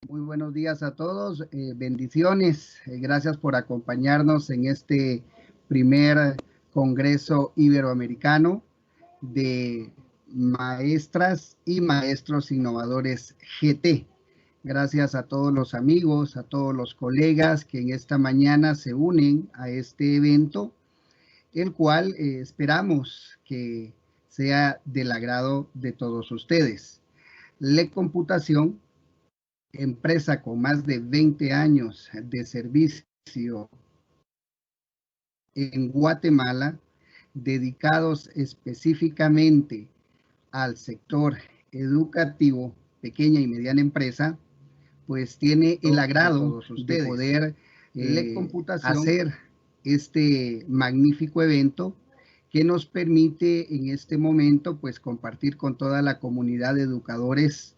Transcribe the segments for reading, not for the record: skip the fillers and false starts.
Muy buenos días a todos, bendiciones, gracias por acompañarnos en este primer Congreso Iberoamericano de Maestras y Maestros Innovadores GT. Gracias a todos los amigos, a todos los colegas que en esta mañana se unen a este evento, el cual esperamos que sea del agrado de todos ustedes. LEC Computación, empresa con más de 20 años de servicio en Guatemala, dedicados específicamente al sector educativo, pequeña y mediana empresa, pues tiene el agrado de poder hacer este magnífico evento que nos permite en este momento pues compartir con toda la comunidad de educadores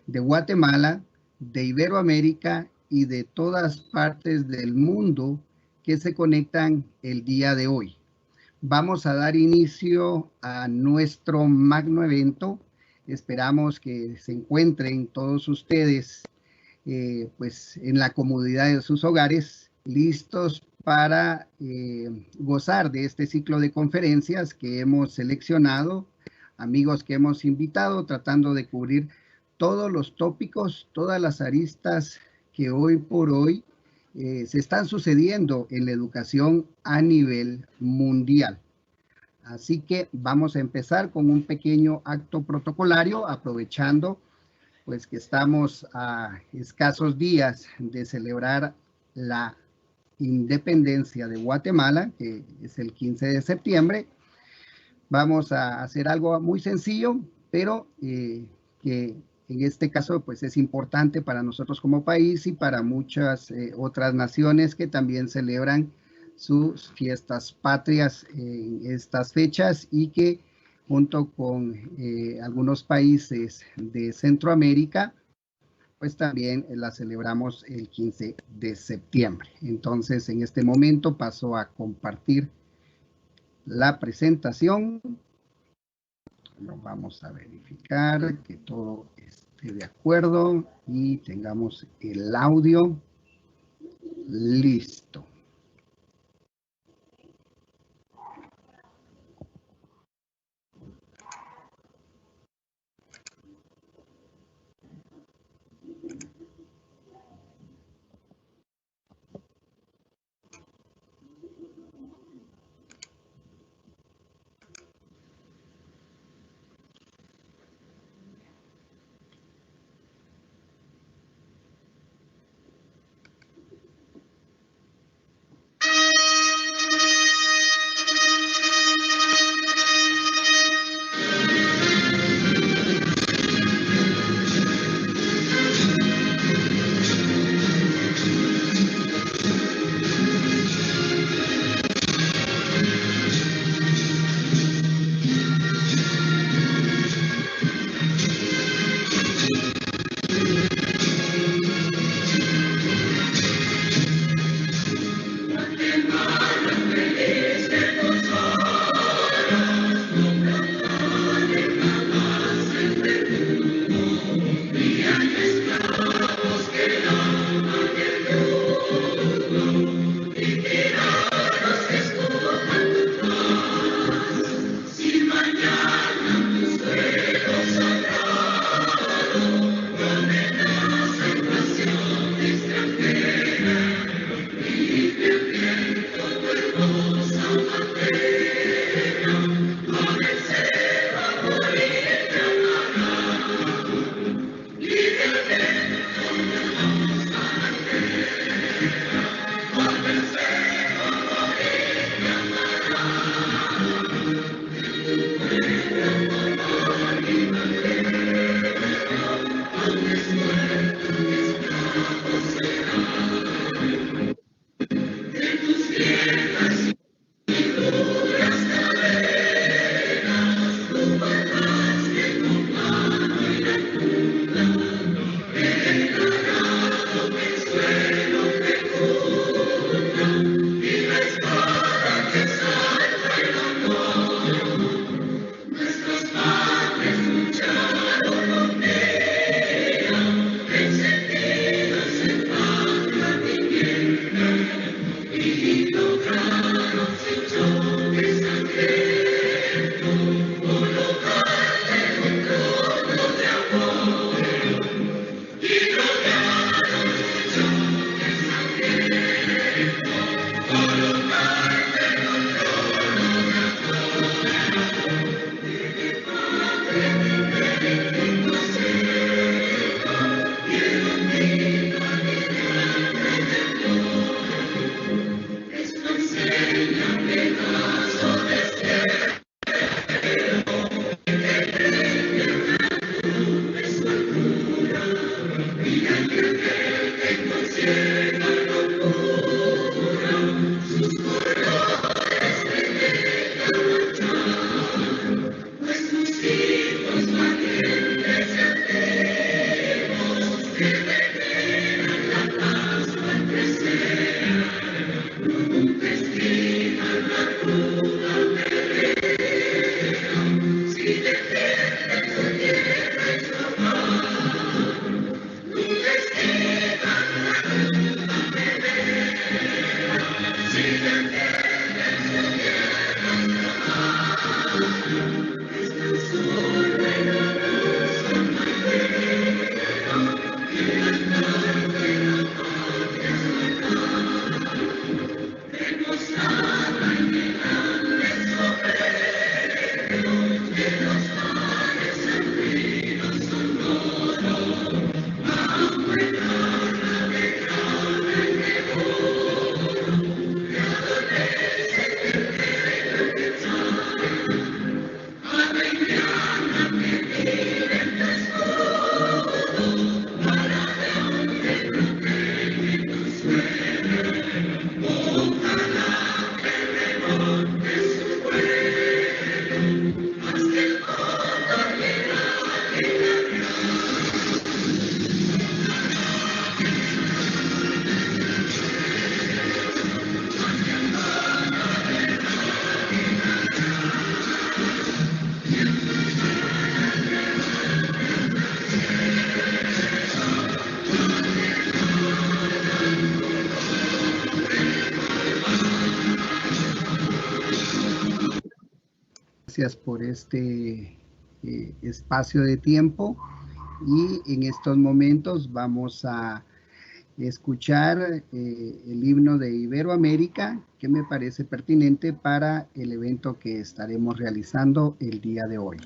de Guatemala, de Iberoamérica y de todas partes del mundo que se conectan el día de hoy. Vamos a dar inicio a nuestro magno evento. Esperamos que se encuentren todos ustedes pues en la comodidad de sus hogares, listos para gozar de este ciclo de conferencias que hemos seleccionado, amigos que hemos invitado, tratando de cubrir todos los tópicos, todas las aristas que hoy por hoy se están sucediendo en la educación a nivel mundial. Así que vamos a empezar con un pequeño acto protocolario, aprovechando pues que estamos a escasos días de celebrar la independencia de Guatemala, que es el 15 de septiembre. Vamos a hacer algo muy sencillo, pero que en este caso pues es importante para nosotros como país y para muchas otras naciones que también celebran sus fiestas patrias en estas fechas y que junto con algunos países de Centroamérica pues también la celebramos el 15 de septiembre. Entonces en este momento paso a compartir la presentación. Vamos a verificar que todo esté de acuerdo y tengamos el audio listo. Gracias por este espacio de tiempo, y en estos momentos vamos a escuchar el himno de Iberoamérica, que me parece pertinente para el evento que estaremos realizando el día de hoy.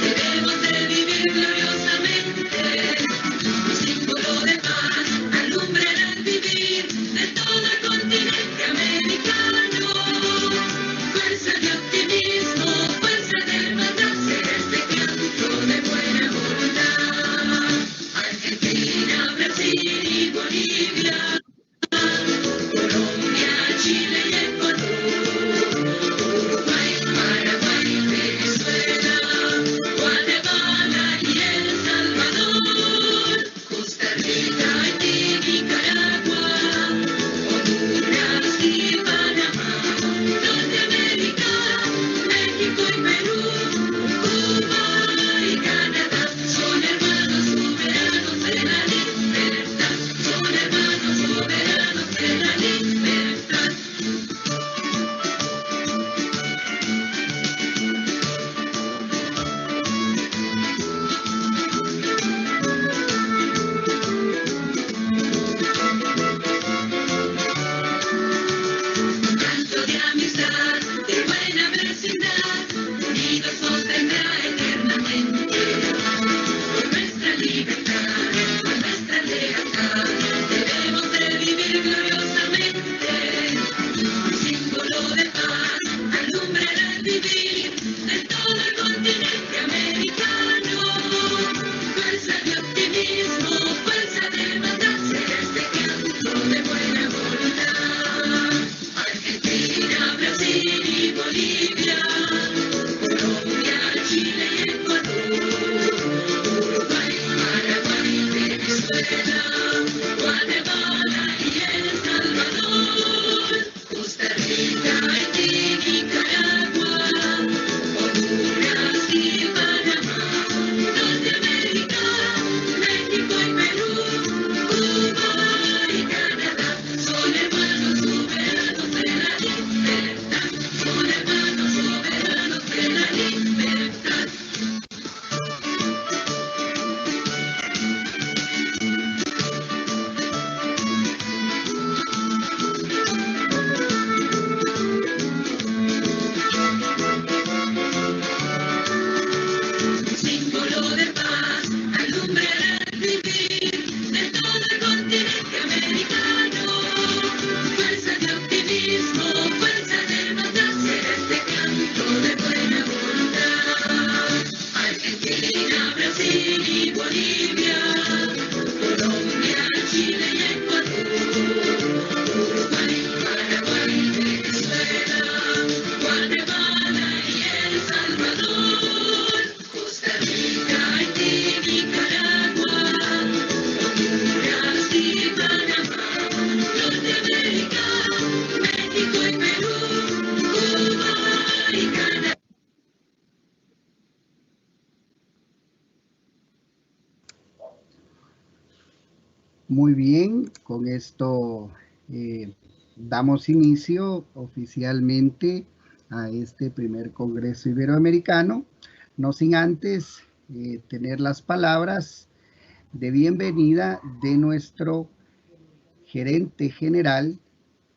Debemos de vivir gloriosamente, un símbolo de paz, alumbrará el vivir. Muy bien, con esto damos inicio oficialmente a este primer Congreso Iberoamericano, no sin antes tener las palabras de bienvenida de nuestro gerente general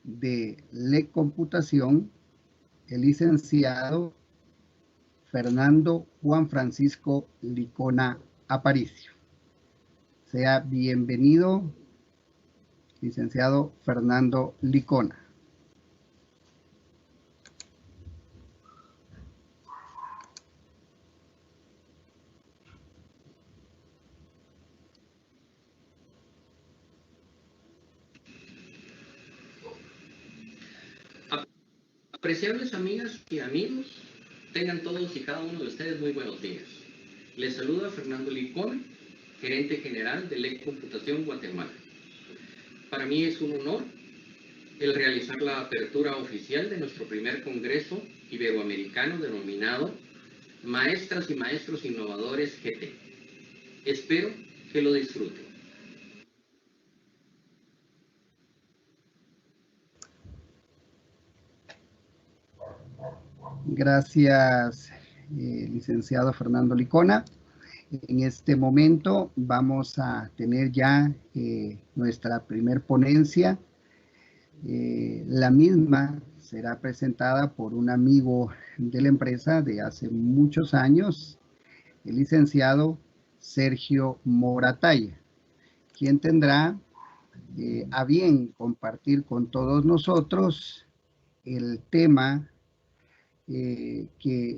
de LEC Computación, el licenciado Fernando Juan Francisco Licona Aparicio. Sea bienvenido, licenciado Fernando Licona. Apreciables amigas y amigos, tengan todos y cada uno de ustedes muy buenos días. Les saluda Fernando Licona, gerente general de LEC Computación Guatemala. Para mí es un honor el realizar la apertura oficial de nuestro primer Congreso Iberoamericano denominado Maestras y Maestros Innovadores GT. Espero que lo disfruten. Gracias, licenciado Fernando Licona. En este momento vamos a tener ya nuestra primer ponencia. La misma será presentada por un amigo de la empresa de hace muchos años, el licenciado Sergio Morataya, quien tendrá a bien compartir con todos nosotros el tema que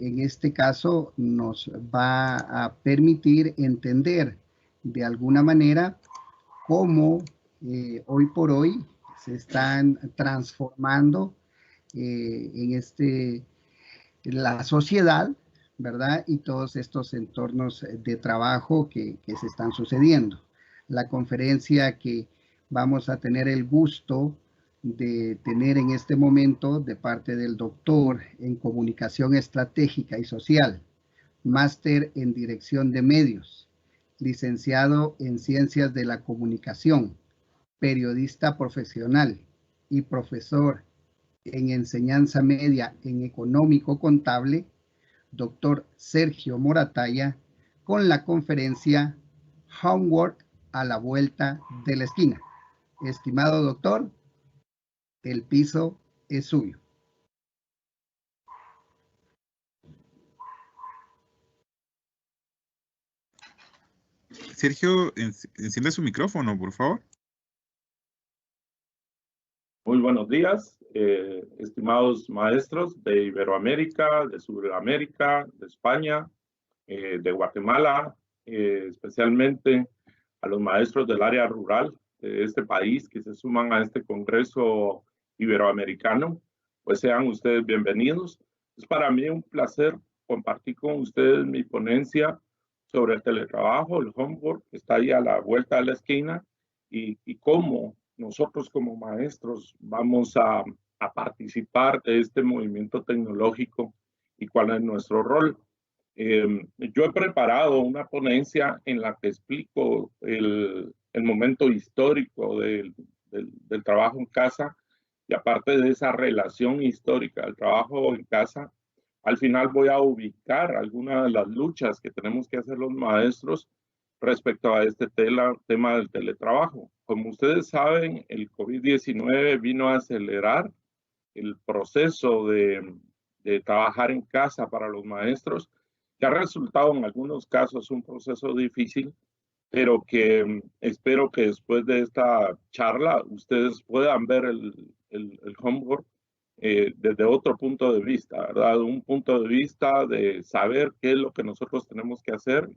en este caso nos va a permitir entender de alguna manera cómo hoy por hoy se están transformando en la sociedad, ¿verdad? Y todos estos entornos de trabajo que se están sucediendo. La conferencia que vamos a tener el gusto de tener en este momento de parte del doctor en Comunicación Estratégica y Social, máster en Dirección de Medios, licenciado en Ciencias de la Comunicación, periodista profesional y profesor en Enseñanza Media en Económico Contable, doctor Sergio Morataya, con la conferencia Homework a la vuelta de la esquina. Estimado doctor, el piso es suyo. Sergio, enciende su micrófono, por favor. Muy buenos días, estimados maestros de Iberoamérica, de Sudamérica, de España, de Guatemala, especialmente a los maestros del área rural de este país que se suman a este Congreso Iberoamericano. Pues sean ustedes bienvenidos. Es para mí un placer compartir con ustedes mi ponencia sobre el teletrabajo, el homework, que está ahí a la vuelta de la esquina, y cómo nosotros como maestros vamos a participar de este movimiento tecnológico y cuál es nuestro rol. Yo he preparado una ponencia en la que explico el momento histórico del trabajo en casa, y aparte de esa relación histórica del trabajo en casa, al final voy a ubicar algunas de las luchas que tenemos que hacer los maestros respecto a este tema del teletrabajo. Como ustedes saben, el COVID-19 vino a acelerar el proceso de trabajar en casa para los maestros, que ha resultado en algunos casos un proceso difícil, pero que espero que después de esta charla ustedes puedan ver el homework desde otro punto de vista, ¿verdad? Un punto de vista de saber qué es lo que nosotros tenemos que hacer,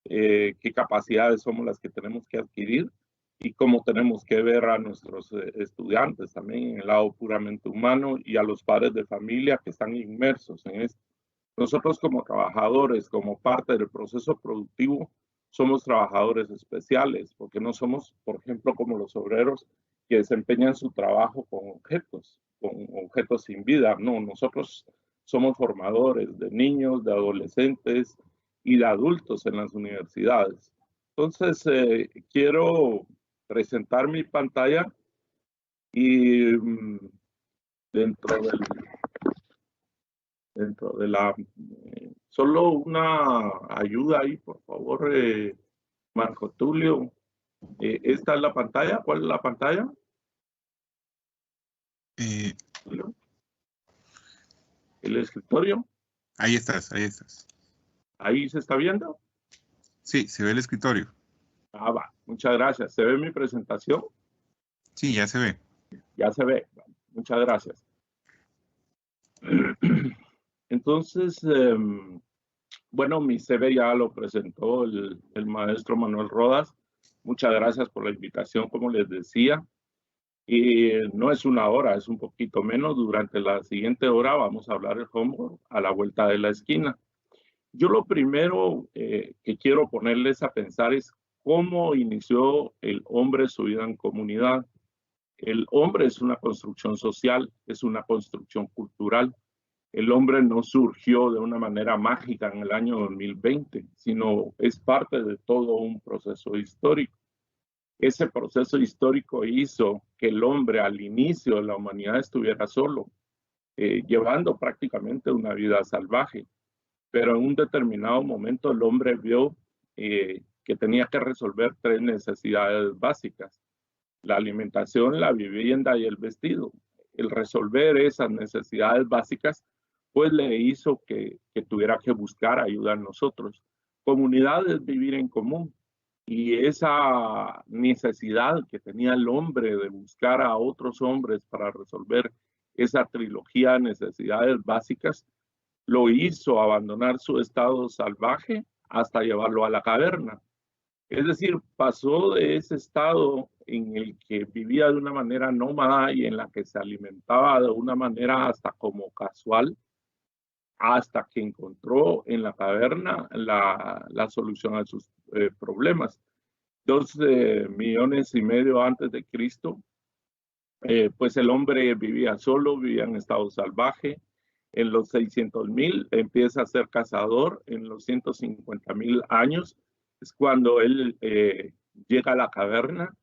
qué capacidades somos las que tenemos que adquirir y cómo tenemos que ver a nuestros estudiantes también en el lado puramente humano, y a los padres de familia que están inmersos en esto. Nosotros como trabajadores, como parte del proceso productivo, somos trabajadores especiales, porque no somos, por ejemplo, como los obreros que desempeñan su trabajo con objetos sin vida. No, nosotros somos formadores de niños, de adolescentes y de adultos en las universidades. Entonces, quiero presentar mi pantalla y dentro de la... solo una ayuda ahí, por favor, Marco Tulio. ¿Esta es la pantalla? ¿Cuál es la pantalla? ¿El escritorio? Ahí estás, ahí estás. ¿Ahí se está viendo? Sí, se ve el escritorio. Ah, va. Muchas gracias. ¿Se ve mi presentación? Sí, ya se ve. Ya se ve. Muchas gracias. Entonces, bueno, mi CV ya lo presentó el maestro Manuel Rodas. Muchas gracias por la invitación, como les decía. Y no es una hora, es un poquito menos. Durante la siguiente hora vamos a hablar el homework a la vuelta de la esquina. Yo lo primero que quiero ponerles a pensar es cómo inició el hombre su vida en comunidad. El hombre es una construcción social, es una construcción cultural. El hombre no surgió de una manera mágica en el año 2020, sino es parte de todo un proceso histórico. Ese proceso histórico hizo que el hombre al inicio de la humanidad estuviera solo, llevando prácticamente una vida salvaje. Pero en un determinado momento el hombre vio que tenía que resolver tres necesidades básicas: la alimentación, la vivienda y el vestido. El resolver esas necesidades básicas pues le hizo que tuviera que buscar ayuda en nosotros. Comunidad es vivir en común, y esa necesidad que tenía el hombre de buscar a otros hombres para resolver esa trilogía de necesidades básicas lo hizo abandonar su estado salvaje hasta llevarlo a la caverna. Es decir, pasó de ese estado en el que vivía de una manera nómada y en la que se alimentaba de una manera hasta como casual, hasta que encontró en la caverna la solución a sus problemas. 2,5 millones antes de Cristo, pues el hombre vivía solo, vivía en estado salvaje. En los 600,000 empieza a ser cazador. En los 150,000 años es cuando él llega a la caverna,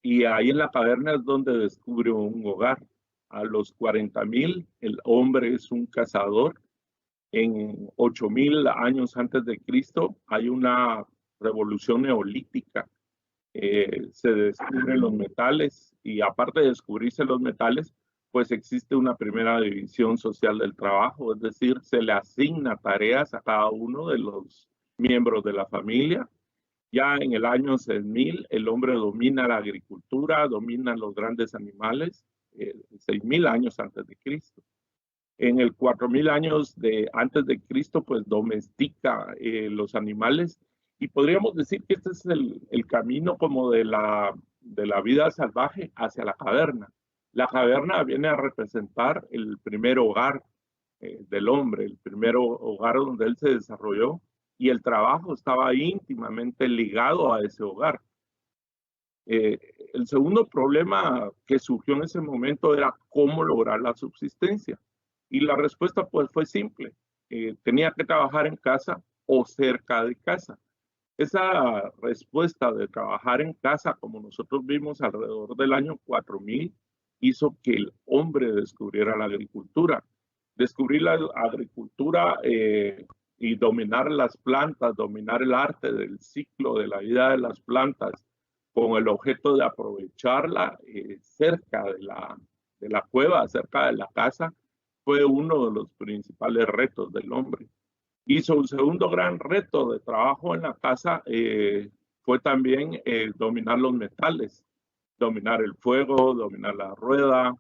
y ahí en la caverna es donde descubre un hogar. A los 40,000 el hombre es un cazador. En 8,000 años antes de Cristo hay una revolución neolítica. Se descubren los metales, y aparte de descubrirse los metales, pues existe una primera división social del trabajo, es decir, se le asigna tareas a cada uno de los miembros de la familia. Ya en el año 6,000 el hombre domina la agricultura, domina los grandes animales, 6,000 años antes de Cristo. En el 4,000 años antes de Cristo, pues domestica los animales, y podríamos decir que este es el camino como de la vida salvaje hacia la caverna. La caverna viene a representar el primer hogar del hombre, el primer hogar donde él se desarrolló, y el trabajo estaba íntimamente ligado a ese hogar. El segundo problema que surgió en ese momento era cómo lograr la subsistencia. Y la respuesta pues fue simple: tenía que trabajar en casa o cerca de casa. Esa respuesta de trabajar en casa, como nosotros vimos alrededor del año 4,000, hizo que el hombre descubriera la agricultura. Descubrir la agricultura y dominar las plantas, dominar el arte del ciclo de la vida de las plantas, con el objeto de aprovecharla cerca de la cueva, cerca de la casa, fue uno de los principales retos del hombre. Hizo un segundo gran reto de trabajo en la casa, fue también dominar los metales, dominar el fuego, dominar la rueda,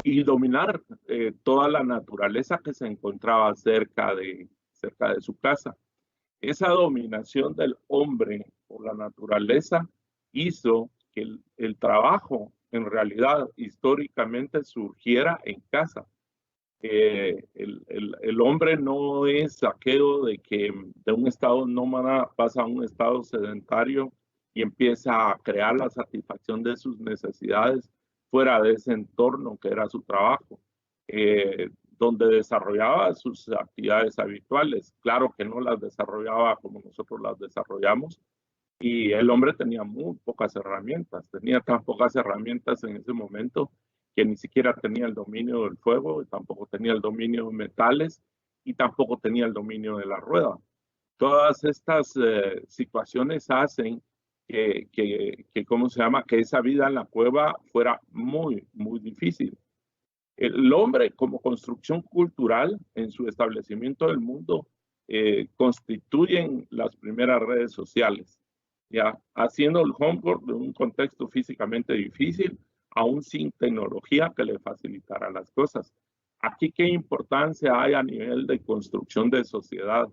y dominar toda la naturaleza que se encontraba cerca de su casa. Esa dominación del hombre por la naturaleza hizo que el trabajo en realidad históricamente surgiera en casa. El hombre no es saqueo de que de un estado nómada pasa a un estado sedentario y empieza a crear la satisfacción de sus necesidades fuera de ese entorno que era su trabajo, donde desarrollaba sus actividades habituales. Claro que no las desarrollaba como nosotros las desarrollamos, Y el hombre tenía muy pocas herramientas, tenía tan pocas herramientas en ese momento que ni siquiera tenía el dominio del fuego, tampoco tenía el dominio de metales y tampoco tenía el dominio de la rueda. Todas estas situaciones hacen ¿cómo se llama? Que esa vida en la cueva fuera muy, muy difícil. El hombre como construcción cultural en su establecimiento del mundo constituyen las primeras redes sociales, ya haciendo el homework de un contexto físicamente difícil, aún sin tecnología que le facilitara las cosas. Aquí, ¿qué importancia hay a nivel de construcción de sociedad?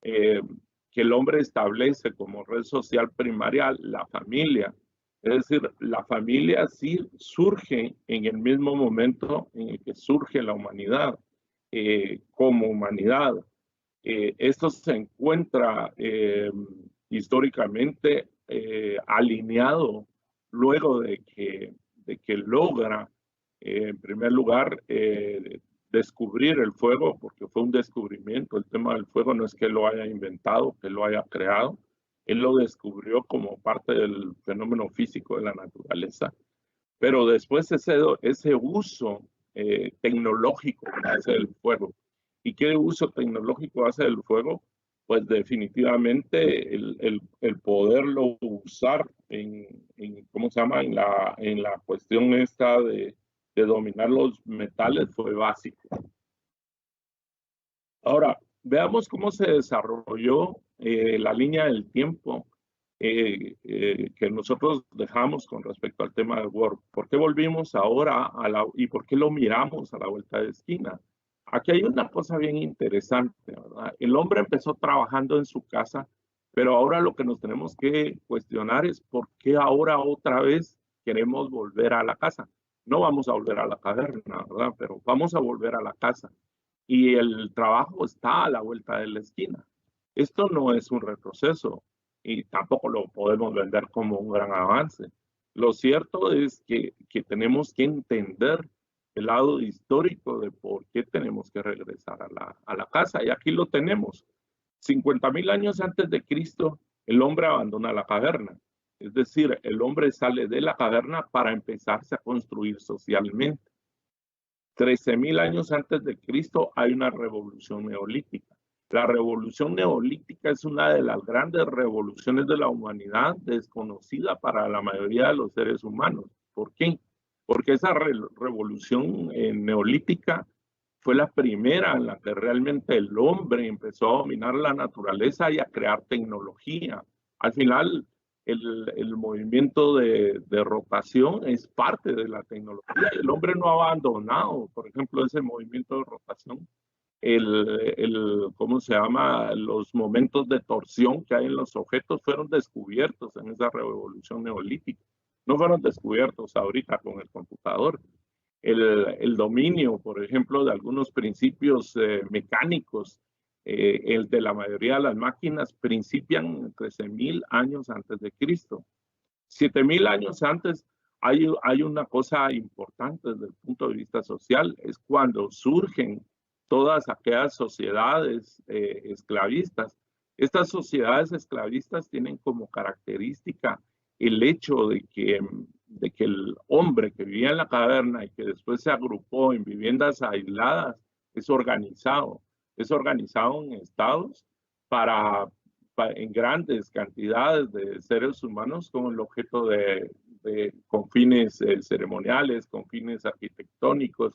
Que el hombre establece como red social primaria la familia. Es decir, la familia sí surge en el mismo momento en el que surge la humanidad, como humanidad. Esto se encuentra históricamente alineado luego de que logra, en primer lugar, descubrir el fuego, porque fue un descubrimiento. El tema del fuego no es que lo haya inventado, que lo haya creado. Él lo descubrió como parte del fenómeno físico de la naturaleza. Pero después ese uso tecnológico que hace del fuego. ¿Y qué uso tecnológico hace del fuego? Pues definitivamente el poderlo usar ¿cómo se llama? En la cuestión esta de dominar los metales fue básico. Ahora, veamos cómo se desarrolló la línea del tiempo que nosotros dejamos con respecto al tema del Word. ¿Por qué volvimos ahora y por qué lo miramos a la vuelta de esquina? Aquí hay una cosa bien interesante, ¿verdad? El hombre empezó trabajando en su casa, pero ahora lo que nos tenemos que cuestionar es por qué ahora otra vez queremos volver a la casa. No vamos a volver a la caverna, ¿verdad? Pero vamos a volver a la casa. Y el trabajo está a la vuelta de la esquina. Esto no es un retroceso y tampoco lo podemos vender como un gran avance. Lo cierto es que tenemos que entender el lado histórico de por qué tenemos que regresar a la casa. Y aquí lo tenemos. 50,000 años antes de Cristo, el hombre abandona la caverna. Es decir, el hombre sale de la caverna para empezarse a construir socialmente. 13,000 años antes de Cristo hay una revolución neolítica. La revolución neolítica es una de las grandes revoluciones de la humanidad desconocida para la mayoría de los seres humanos. ¿Por qué? Porque esa revolución neolítica fue la primera en la que realmente el hombre empezó a dominar la naturaleza y a crear tecnología. Al final, el movimiento de rotación es parte de la tecnología. El hombre no ha abandonado, por ejemplo, ese movimiento de rotación. ¿Cómo se llama? Los momentos de torsión que hay en los objetos fueron descubiertos en esa revolución neolítica. No fueron descubiertos ahorita con el computador. El dominio, por ejemplo, de algunos principios mecánicos, el de la mayoría de las máquinas, principian 13,000 años antes de Cristo. 7,000 años antes hay una cosa importante desde el punto de vista social, es cuando surgen todas aquellas sociedades esclavistas. Estas sociedades esclavistas tienen como característica el hecho de que el hombre que vivía en la caverna y que después se agrupó en viviendas aisladas es organizado en estados en grandes cantidades de seres humanos con el objeto con fines ceremoniales, con fines arquitectónicos,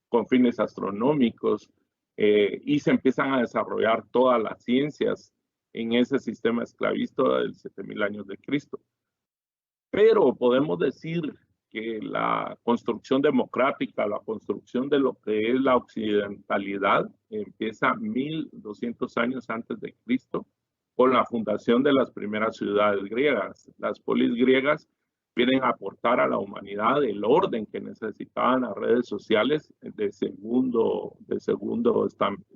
con fines astronómicos, y se empiezan a desarrollar todas las ciencias en ese sistema esclavista del 7,000 años de Cristo. Pero podemos decir que la construcción democrática, la construcción de lo que es la occidentalidad, empieza 1,200 años antes de Cristo, con la fundación de las primeras ciudades griegas. Las polis griegas vienen a aportar a la humanidad el orden que necesitaban las redes sociales de segundo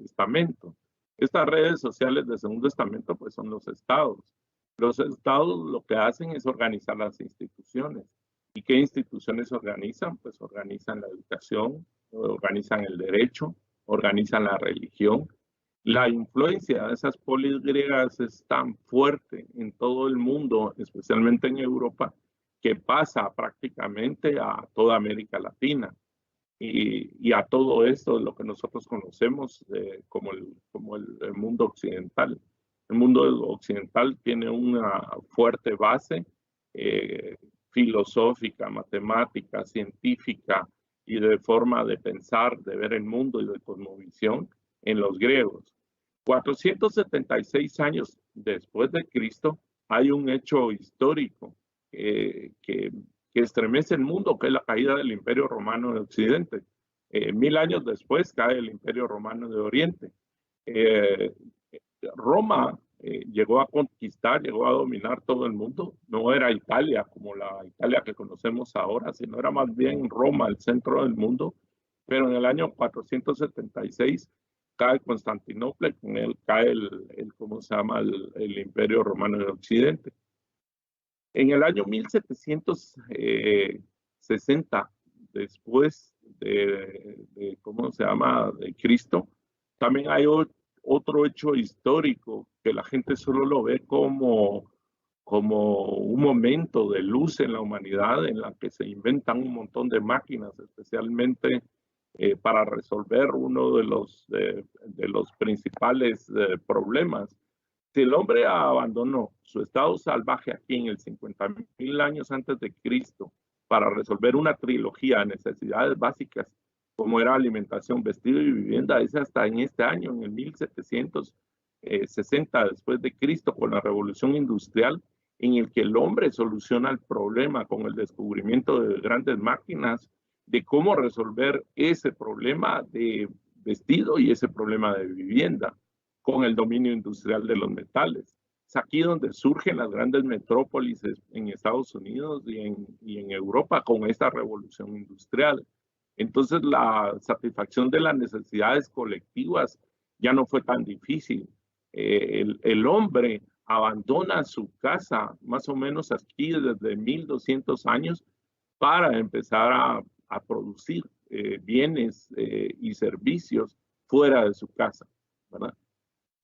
estamento. Estas redes sociales de segundo estamento pues son los estados. Los estados lo que hacen es organizar las instituciones. ¿Y qué instituciones organizan? Pues organizan la educación, organizan el derecho, organizan la religión. La influencia de esas polis griegas es tan fuerte en todo el mundo, especialmente en Europa, que pasa prácticamente a toda América Latina y a todo esto, lo que nosotros conocemos como el mundo occidental. El mundo occidental tiene una fuerte base filosófica, matemática, científica y de forma de pensar, de ver el mundo y de cosmovisión en los griegos. 476 años después de Cristo hay un hecho histórico que estremece el mundo, que es la caída del Imperio Romano de Occidente. 1000 años después cae el Imperio Romano de Oriente. Roma llegó a conquistar, llegó a dominar todo el mundo. No era Italia como la Italia que conocemos ahora, sino era más bien Roma, el centro del mundo. Pero en el año 476 cae Constantinopla, con él cae ¿cómo se llama? El Imperio Romano de Occidente. En el año 1760, después de ¿cómo se llama? De Cristo, también hay otro hecho histórico que la gente solo lo ve como un momento de luz en la humanidad, en la que se inventan un montón de máquinas, especialmente para resolver uno de los principales problemas. Si el hombre abandonó su estado salvaje aquí en el 50.000 años antes de Cristo para resolver una trilogía de necesidades básicas como era alimentación, vestido y vivienda, es hasta en este año, en el 1760 después de Cristo, con la revolución industrial, en el que el hombre soluciona el problema con el descubrimiento de grandes máquinas, de cómo resolver ese problema de vestido y ese problema de vivienda con el dominio industrial de los metales. Es aquí donde surgen las grandes metrópolis en Estados Unidos y en Europa con esta revolución industrial. Entonces la satisfacción de las necesidades colectivas ya no fue tan difícil. El hombre abandona su casa más o menos aquí desde 1200 años para empezar a producir bienes y servicios fuera de su casa, ¿verdad?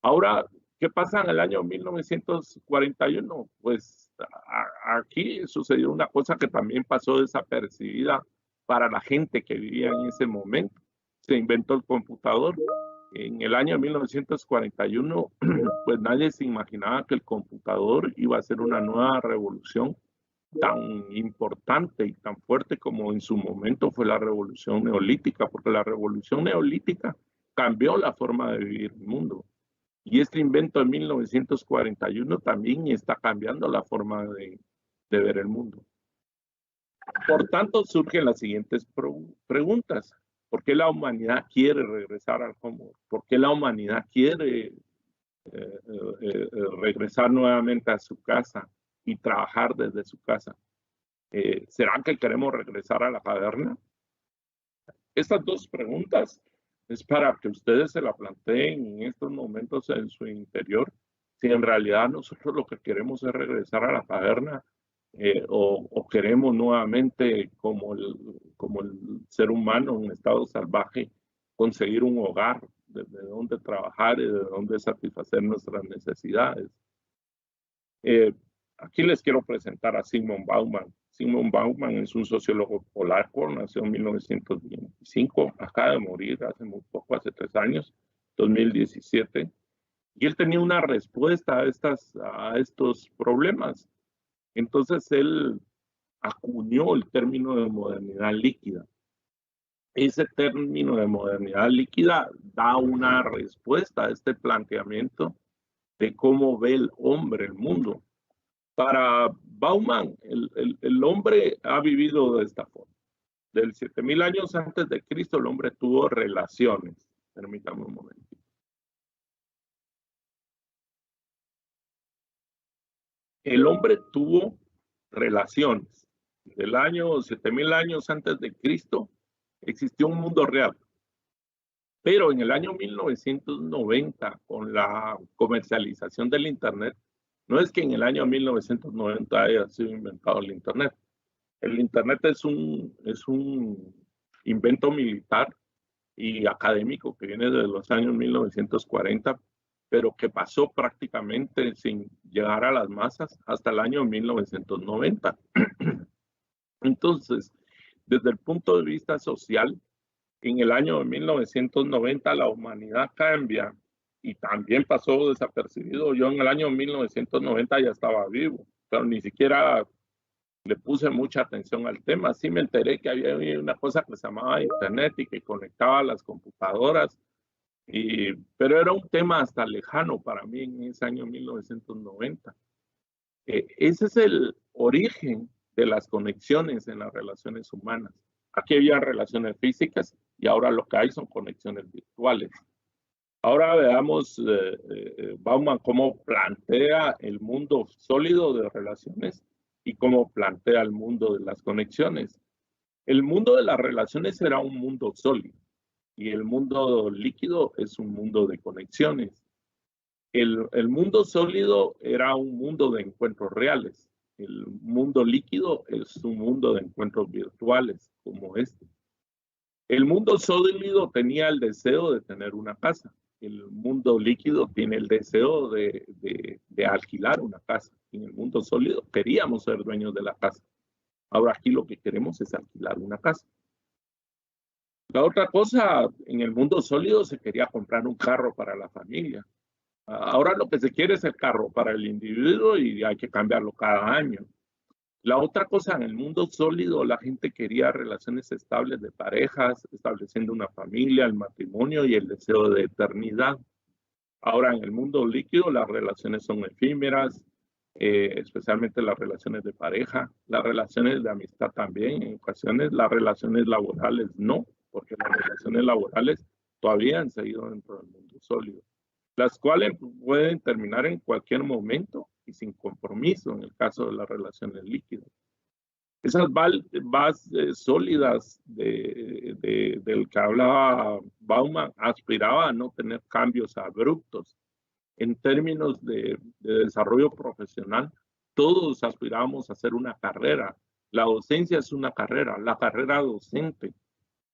Ahora, ¿qué pasa en el año 1941? Pues aquí sucedió una cosa que también pasó desapercibida para la gente que vivía en ese momento. Se inventó el computador. En el año 1941, pues nadie se imaginaba que el computador iba a ser una nueva revolución tan importante y tan fuerte como en su momento fue la revolución neolítica, porque la revolución neolítica cambió la forma de vivir el mundo. Y este invento de 1941 también está cambiando la forma de ver el mundo. Por tanto, surgen las siguientes preguntas. ¿Por qué la humanidad quiere regresar al home? ¿Por qué la humanidad quiere regresar nuevamente a su casa y trabajar desde su casa? ¿Será que queremos regresar a la caverna? Estas dos preguntas es para que ustedes se la planteen en estos momentos en su interior. Si en realidad nosotros lo que queremos es regresar a la caverna o queremos nuevamente, como el ser humano en estado salvaje, conseguir un hogar desde donde trabajar y de donde satisfacer nuestras necesidades. Aquí les quiero presentar a Zygmunt Bauman. Zygmunt Bauman es un sociólogo polaco, nació en 1925, acaba de morir hace muy poco, hace 3 años, 2017. Y él tenía una respuesta a estos problemas. Entonces él acuñó el término de modernidad líquida. Ese término de modernidad líquida da una respuesta a este planteamiento de cómo ve el hombre el mundo. Para Bauman, el hombre ha vivido de esta forma. Del 7000 años antes de Cristo, el hombre tuvo relaciones. Permítame un momento. El hombre tuvo relaciones. Del año 7000 años antes de Cristo, existió un mundo real. Pero en el año 1990, con la comercialización del Internet, no es que en el año 1990 haya sido inventado el Internet. El Internet es un invento militar y académico que viene de los años 1940, pero que pasó prácticamente sin llegar a las masas hasta el año 1990. Entonces, desde el punto de vista social, en el año 1990 la humanidad cambia y también pasó desapercibido. Yo en el año 1990 ya estaba vivo, pero ni siquiera le puse mucha atención al tema. Sí me enteré que había una cosa que se llamaba Internet y que conectaba las computadoras, pero era un tema hasta lejano para mí en ese año 1990. Ese es el origen de las conexiones en las relaciones humanas. Aquí había relaciones físicas y ahora lo que hay son conexiones virtuales. Ahora veamos Bauman cómo plantea el mundo sólido de relaciones y cómo plantea el mundo de las conexiones. El mundo de las relaciones era un mundo sólido y el mundo líquido es un mundo de conexiones. El mundo sólido era un mundo de encuentros reales. El mundo líquido es un mundo de encuentros virtuales como este. El mundo sólido tenía el deseo de tener una casa. El mundo líquido tiene el deseo de alquilar una casa. En el mundo sólido queríamos ser dueños de la casa. Ahora aquí lo que queremos es alquilar una casa. La otra cosa, en el mundo sólido se quería comprar un carro para la familia. Ahora lo que se quiere es el carro para el individuo y hay que cambiarlo cada año. La otra cosa, en el mundo sólido, la gente quería relaciones estables de parejas, estableciendo una familia, el matrimonio y el deseo de eternidad. Ahora, en el mundo líquido, las relaciones son efímeras, especialmente las relaciones de pareja, las relaciones de amistad también, en ocasiones las relaciones laborales no, porque las relaciones laborales todavía han seguido dentro del mundo sólido, las cuales pueden terminar en cualquier momento y sin compromiso en el caso de las relaciones líquidas. Esas bases sólidas del que hablaba Bauman aspiraba a no tener cambios abruptos. En términos de desarrollo profesional, todos aspiramos a hacer una carrera. La docencia es una carrera, la carrera docente.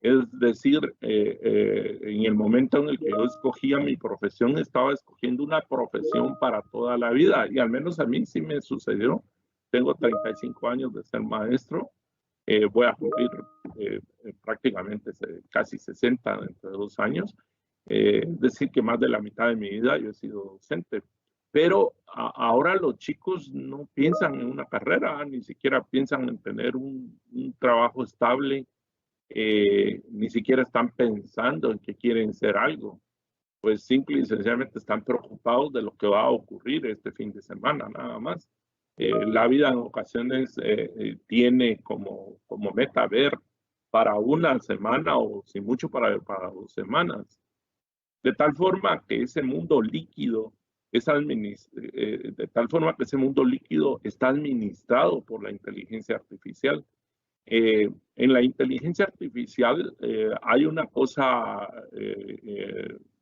Es decir, en el momento en el que yo escogía mi profesión, estaba escogiendo una profesión para toda la vida. Y al menos a mí sí me sucedió. Tengo 35 años de ser maestro. Voy a cumplir prácticamente casi 60 dentro de 2 años. Es decir, que más de la mitad de mi vida yo he sido docente. Pero ahora los chicos no piensan en una carrera, ni siquiera piensan en tener un trabajo estable. Ni siquiera están pensando en que quieren ser algo, pues simple y sencillamente están preocupados de lo que va a ocurrir este fin de semana, nada más. La vida en ocasiones tiene como meta ver para una semana o si mucho para 2 semanas, de tal forma que ese mundo líquido está administrado por la inteligencia artificial. En la inteligencia artificial hay una cosa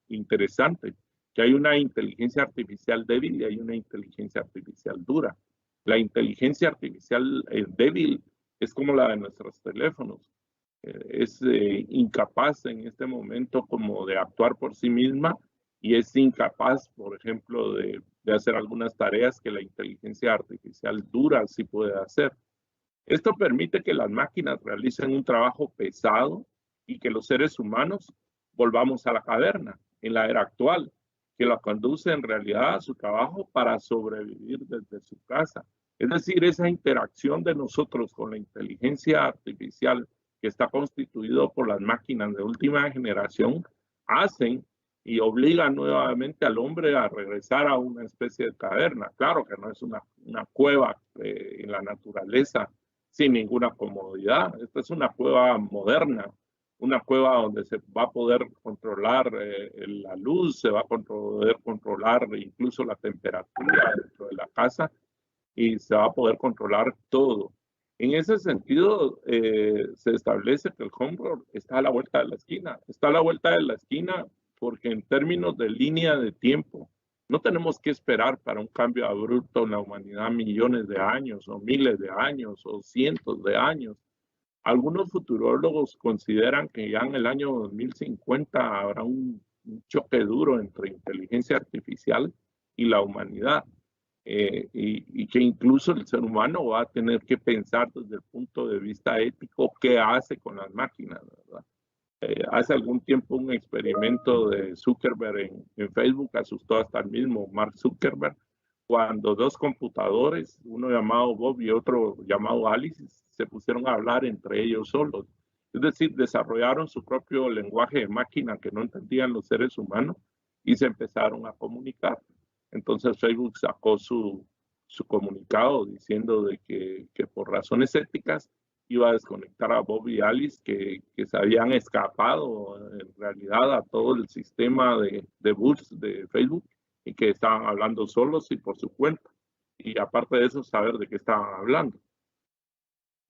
interesante, que hay una inteligencia artificial débil y hay una inteligencia artificial dura. La inteligencia artificial débil es como la de nuestros teléfonos. Es incapaz en este momento como de actuar por sí misma y es incapaz, por ejemplo, de hacer algunas tareas que la inteligencia artificial dura sí puede hacer. Esto permite que las máquinas realicen un trabajo pesado y que los seres humanos volvamos a la caverna en la era actual, que la conduce en realidad a su trabajo para sobrevivir desde su casa. Es decir, esa interacción de nosotros con la inteligencia artificial que está constituido por las máquinas de última generación hacen y obligan nuevamente al hombre a regresar a una especie de caverna. Claro que no es una cueva en la naturaleza sin ninguna comodidad. Esta es una cueva moderna, una cueva donde se va a poder controlar la luz, se va a poder controlar incluso la temperatura dentro de la casa y se va a poder controlar todo. En ese sentido, se establece que el home está a la vuelta de la esquina. Está a la vuelta de la esquina porque en términos de línea de tiempo, no tenemos que esperar para un cambio abrupto en la humanidad millones de años o miles de años o cientos de años. Algunos futurólogos consideran que ya en el año 2050 habrá un choque duro entre inteligencia artificial y la humanidad, y que incluso el ser humano va a tener que pensar desde el punto de vista ético qué hace con las máquinas, ¿verdad? Hace algún tiempo un experimento de Zuckerberg en Facebook asustó hasta el mismo Mark Zuckerberg, cuando dos computadores, uno llamado Bob y otro llamado Alice, se pusieron a hablar entre ellos solos. Es decir, desarrollaron su propio lenguaje de máquina que no entendían los seres humanos y se empezaron a comunicar. Entonces Facebook sacó su comunicado diciendo de que por razones éticas iba a desconectar a Bob y Alice, que se habían escapado en realidad a todo el sistema de bots de Facebook y que estaban hablando solos y por su cuenta. Y aparte de eso, saber de qué estaban hablando.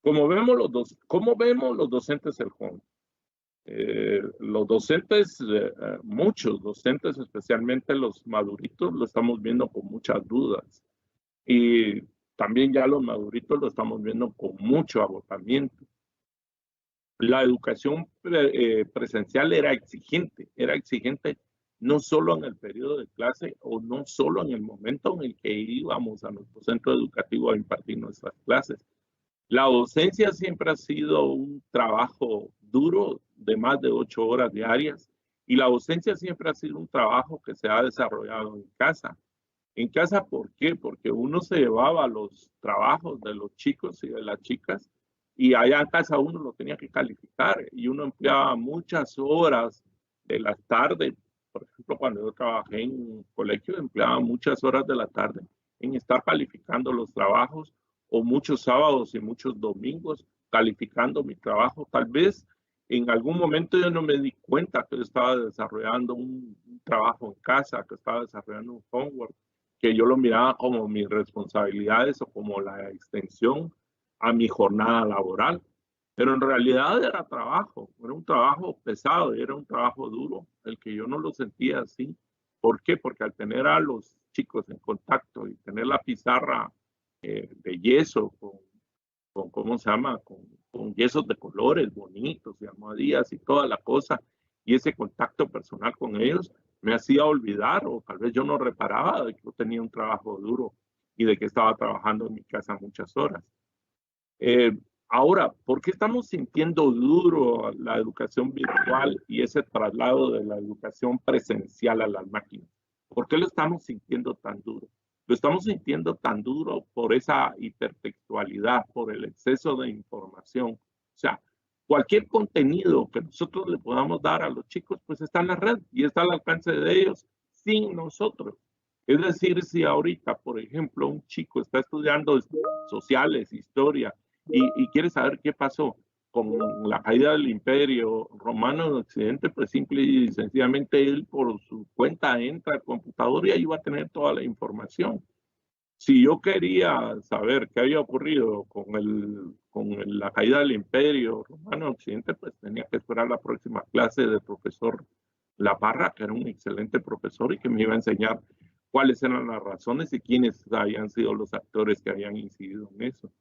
¿Cómo vemos los docentes el home? Los docentes, muchos docentes, especialmente los maduritos, lo estamos viendo con muchas dudas. Y también ya los maduritos lo estamos viendo con mucho agotamiento. La educación presencial era exigente no solo en el periodo de clase o no solo en el momento en el que íbamos a nuestro centro educativo a impartir nuestras clases. La docencia siempre ha sido un trabajo duro de más de 8 horas diarias y la docencia siempre ha sido un trabajo que se ha desarrollado en casa. En casa, ¿por qué? Porque uno se llevaba los trabajos de los chicos y de las chicas y allá en casa uno lo tenía que calificar y uno empleaba muchas horas de la tarde. Por ejemplo, cuando yo trabajé en un colegio, empleaba muchas horas de la tarde en estar calificando los trabajos o muchos sábados y muchos domingos calificando mi trabajo. Tal vez en algún momento yo no me di cuenta que yo estaba desarrollando un trabajo en casa, que estaba desarrollando un homework, que yo lo miraba como mis responsabilidades o como la extensión a mi jornada laboral. Pero en realidad era trabajo, era un trabajo pesado, era un trabajo duro, el que yo no lo sentía así. ¿Por qué? Porque al tener a los chicos en contacto y tener la pizarra de yeso ¿cómo se llama? Con yesos de colores bonitos y almohadillas y toda la cosa, y ese contacto personal con ellos me hacía olvidar, o tal vez yo no reparaba de que yo tenía un trabajo duro y de que estaba trabajando en mi casa muchas horas. Ahora, ¿por qué estamos sintiendo duro la educación virtual y ese traslado de la educación presencial a las máquinas? ¿Por qué lo estamos sintiendo tan duro? Lo estamos sintiendo tan duro por esa hipertextualidad, por el exceso de información. O sea, cualquier contenido que nosotros le podamos dar a los chicos, pues está en la red y está al alcance de ellos sin nosotros. Es decir, si ahorita, por ejemplo, un chico está estudiando sociales, historia, y quiere saber qué pasó con la caída del Imperio Romano en Occidente, pues simple y sencillamente él por su cuenta entra al computador y ahí va a tener toda la información. Si yo quería saber qué había ocurrido con la caída del Imperio Romano en Occidente, pues tenía que esperar la próxima clase del profesor La Parra, que era un excelente profesor y que me iba a enseñar cuáles eran las razones y quiénes habían sido los actores que habían incidido en eso.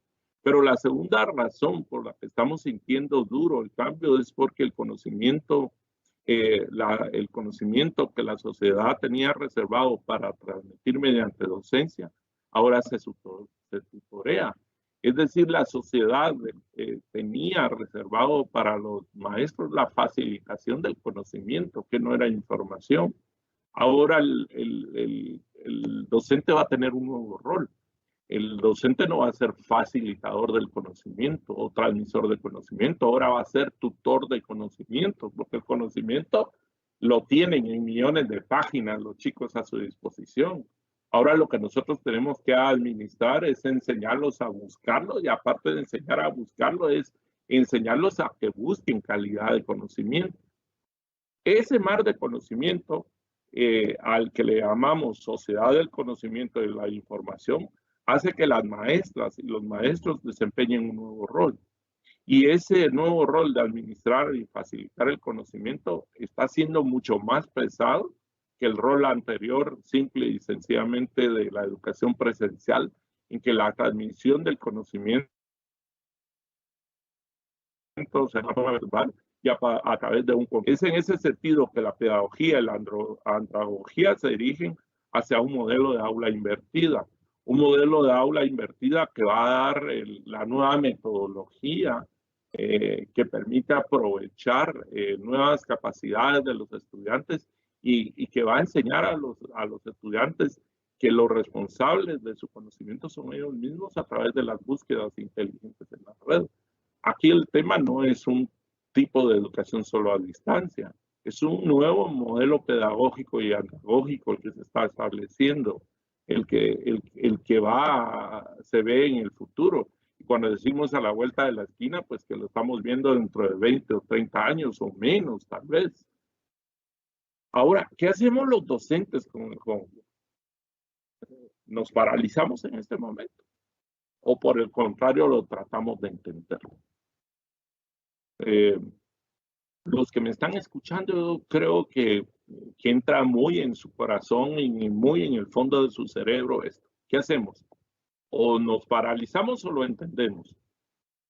Pero la segunda razón por la que estamos sintiendo duro el cambio es porque el conocimiento que la sociedad tenía reservado para transmitir mediante docencia, ahora se tutorea. Es decir, la sociedad tenía reservado para los maestros la facilitación del conocimiento, que no era información. Ahora el docente va a tener un nuevo rol. El docente no va a ser facilitador del conocimiento o transmisor del conocimiento, ahora va a ser tutor de conocimiento, porque el conocimiento lo tienen en millones de páginas los chicos a su disposición. Ahora lo que nosotros tenemos que administrar es enseñarlos a buscarlo y aparte de enseñar a buscarlo es enseñarlos a que busquen calidad de conocimiento. Ese mar de conocimiento al que le llamamos sociedad del conocimiento y la información hace que las maestras y los maestros desempeñen un nuevo rol. Y ese nuevo rol de administrar y facilitar el conocimiento está siendo mucho más pesado que el rol anterior, simple y sencillamente de la educación presencial, en que la transmisión del conocimiento verbal y a través de un... Es en ese sentido que la pedagogía y la andragogía se dirigen hacia un modelo de aula invertida. Un modelo de aula invertida que va a dar la nueva metodología que permite aprovechar nuevas capacidades de los estudiantes y que va a enseñar a los estudiantes que los responsables de su conocimiento son ellos mismos a través de las búsquedas inteligentes en la red. Aquí el tema no es un tipo de educación solo a distancia, es un nuevo modelo pedagógico y andragógico el que se está estableciendo, el que se ve en el futuro. Y cuando decimos a la vuelta de la esquina, pues que lo estamos viendo dentro de 20 o 30 años o menos, tal vez. Ahora, ¿qué hacemos los docentes con el Homework? ¿Nos paralizamos en este momento? ¿O por el contrario lo tratamos de entender? Los que me están escuchando, yo creo que entra muy en su corazón y muy en el fondo de su cerebro esto. ¿Qué hacemos? O nos paralizamos o lo entendemos.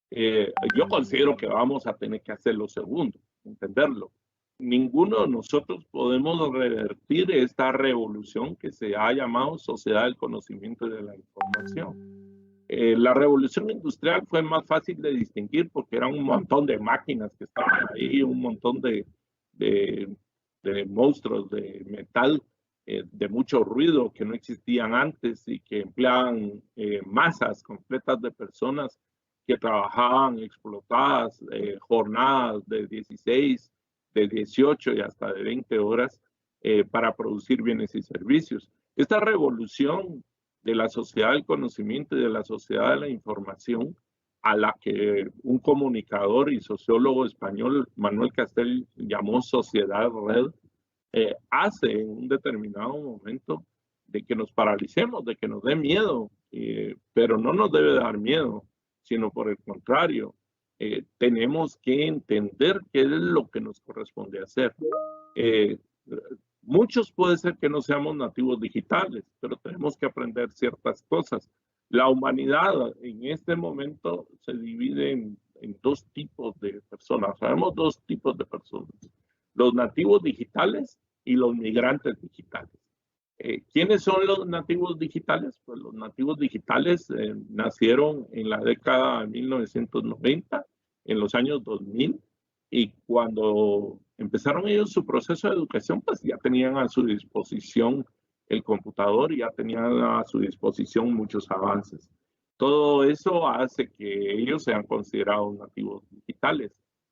Yo considero que vamos a tener que hacer lo segundo, entenderlo. Ninguno de nosotros podemos revertir esta revolución que se ha llamado sociedad del conocimiento y de la información. La revolución industrial fue más fácil de distinguir porque eran un montón de máquinas que estaban ahí, un montón de monstruos de metal, de mucho ruido que no existían antes y que empleaban masas completas de personas que trabajaban explotadas, jornadas de 16, de 18 y hasta de 20 horas para producir bienes y servicios. Esta revolución de la sociedad del conocimiento y de la sociedad de la información, a la que un comunicador y sociólogo español, Manuel Castells, llamó sociedad red, hace en un determinado momento de que nos paralicemos, de que nos dé miedo, pero no nos debe dar miedo, sino por el contrario, tenemos que entender qué es lo que nos corresponde hacer. Muchos puede ser que no seamos nativos digitales, pero tenemos que aprender ciertas cosas. La humanidad en este momento se divide en dos tipos de personas. Sabemos dos tipos de personas, los nativos digitales y los migrantes digitales. ¿Quiénes son los nativos digitales? Pues los nativos digitales nacieron en la década de 1990, en los años 2000, y cuando empezaron ellos su proceso de educación, pues ya tenían a su disposición el computador y ya tenían a su disposición muchos avances. Todo eso hace que ellos sean considerados nativos digitales.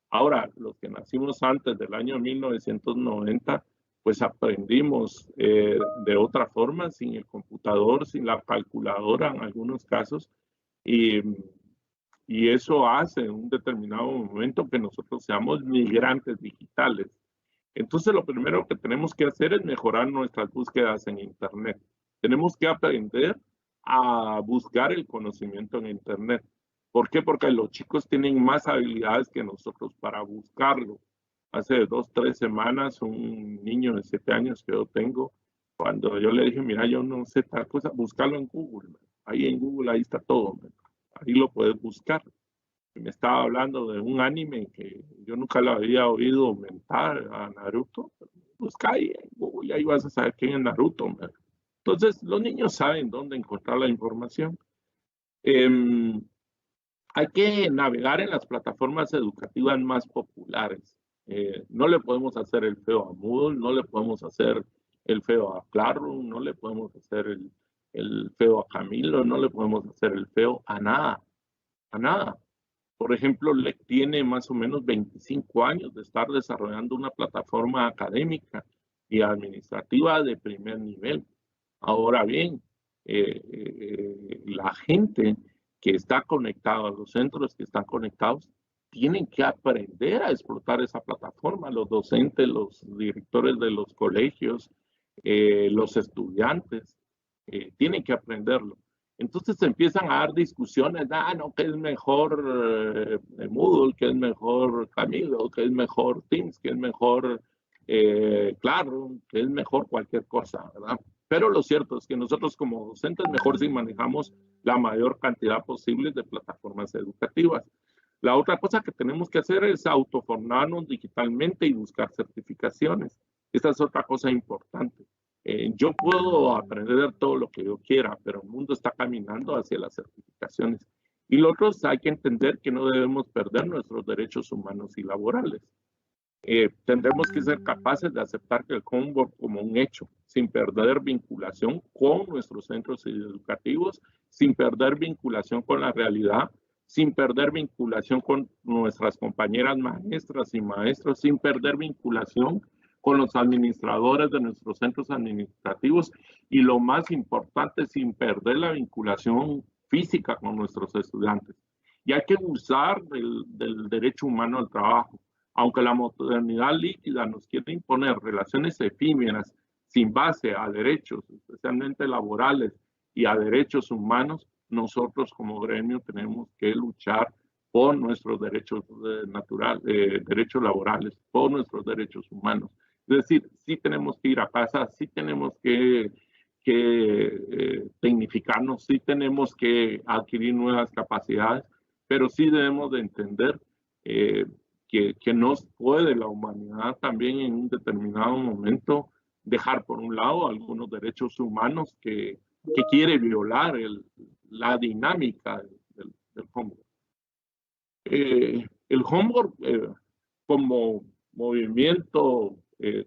Ahora, los que nacimos antes del año 1990, pues aprendimos de otra forma, sin el computador, sin la calculadora en algunos casos, y eso hace en un determinado momento que nosotros seamos migrantes digitales. Entonces, lo primero que tenemos que hacer es mejorar nuestras búsquedas en Internet. Tenemos que aprender a buscar el conocimiento en Internet. ¿Por qué? Porque los chicos tienen más habilidades que nosotros para buscarlo. Hace 2, 3 semanas, un niño de 7 años que yo tengo, cuando yo le dije, mira, yo no sé tal cosa, búscalo en Google. Ahí en Google, ahí está todo. Ahí lo puedes buscar. Me estaba hablando de un anime que yo nunca lo había oído mentar, a Naruto. Busca ahí en Google y ahí vas a saber quién es Naruto. Entonces, los niños saben dónde encontrar la información. Hay que navegar en las plataformas educativas más populares. No le podemos hacer el feo a Moodle, no le podemos hacer el feo a Classroom, no le podemos hacer el feo a Camilo, no le podemos hacer el feo a nada, a nada. Por ejemplo, LEC tiene más o menos 25 años de estar desarrollando una plataforma académica y administrativa de primer nivel. Ahora bien, la gente que está conectada, los centros que están conectados, tienen que aprender a explotar esa plataforma. Los docentes, los directores de los colegios, los estudiantes, tienen que aprenderlo. Entonces se empiezan a dar discusiones, no, que es mejor Moodle, que es mejor Camilo, que es mejor Teams, que es mejor Classroom, que es mejor cualquier cosa, ¿verdad? Pero lo cierto es que nosotros como docentes mejor si manejamos la mayor cantidad posible de plataformas educativas. La otra cosa que tenemos que hacer es autoformarnos digitalmente y buscar certificaciones. Esta es otra cosa importante. Yo puedo aprender todo lo que yo quiera, pero el mundo está caminando hacia las certificaciones. Y lo otro es hay que entender que no debemos perder nuestros derechos humanos y laborales. Tendremos que ser capaces de aceptar el homework como un hecho, sin perder vinculación con nuestros centros educativos, sin perder vinculación con la realidad, sin perder vinculación con nuestras compañeras maestras y maestros, sin perder vinculación con los administradores de nuestros centros administrativos y lo más importante, sin perder la vinculación física con nuestros estudiantes. Y hay que usar del derecho humano al trabajo. Aunque la modernidad líquida nos quiere imponer relaciones efímeras sin base a derechos, especialmente laborales y a derechos humanos, nosotros como gremio tenemos que luchar por nuestros derechos derechos laborales, por nuestros derechos humanos. Es decir, sí tenemos que ir a casa, sí tenemos que tecnificarnos, sí tenemos que adquirir nuevas capacidades, pero sí debemos de entender que no puede la humanidad también en un determinado momento dejar por un lado algunos derechos humanos que quiere violar la dinámica del homework. El homework como movimiento,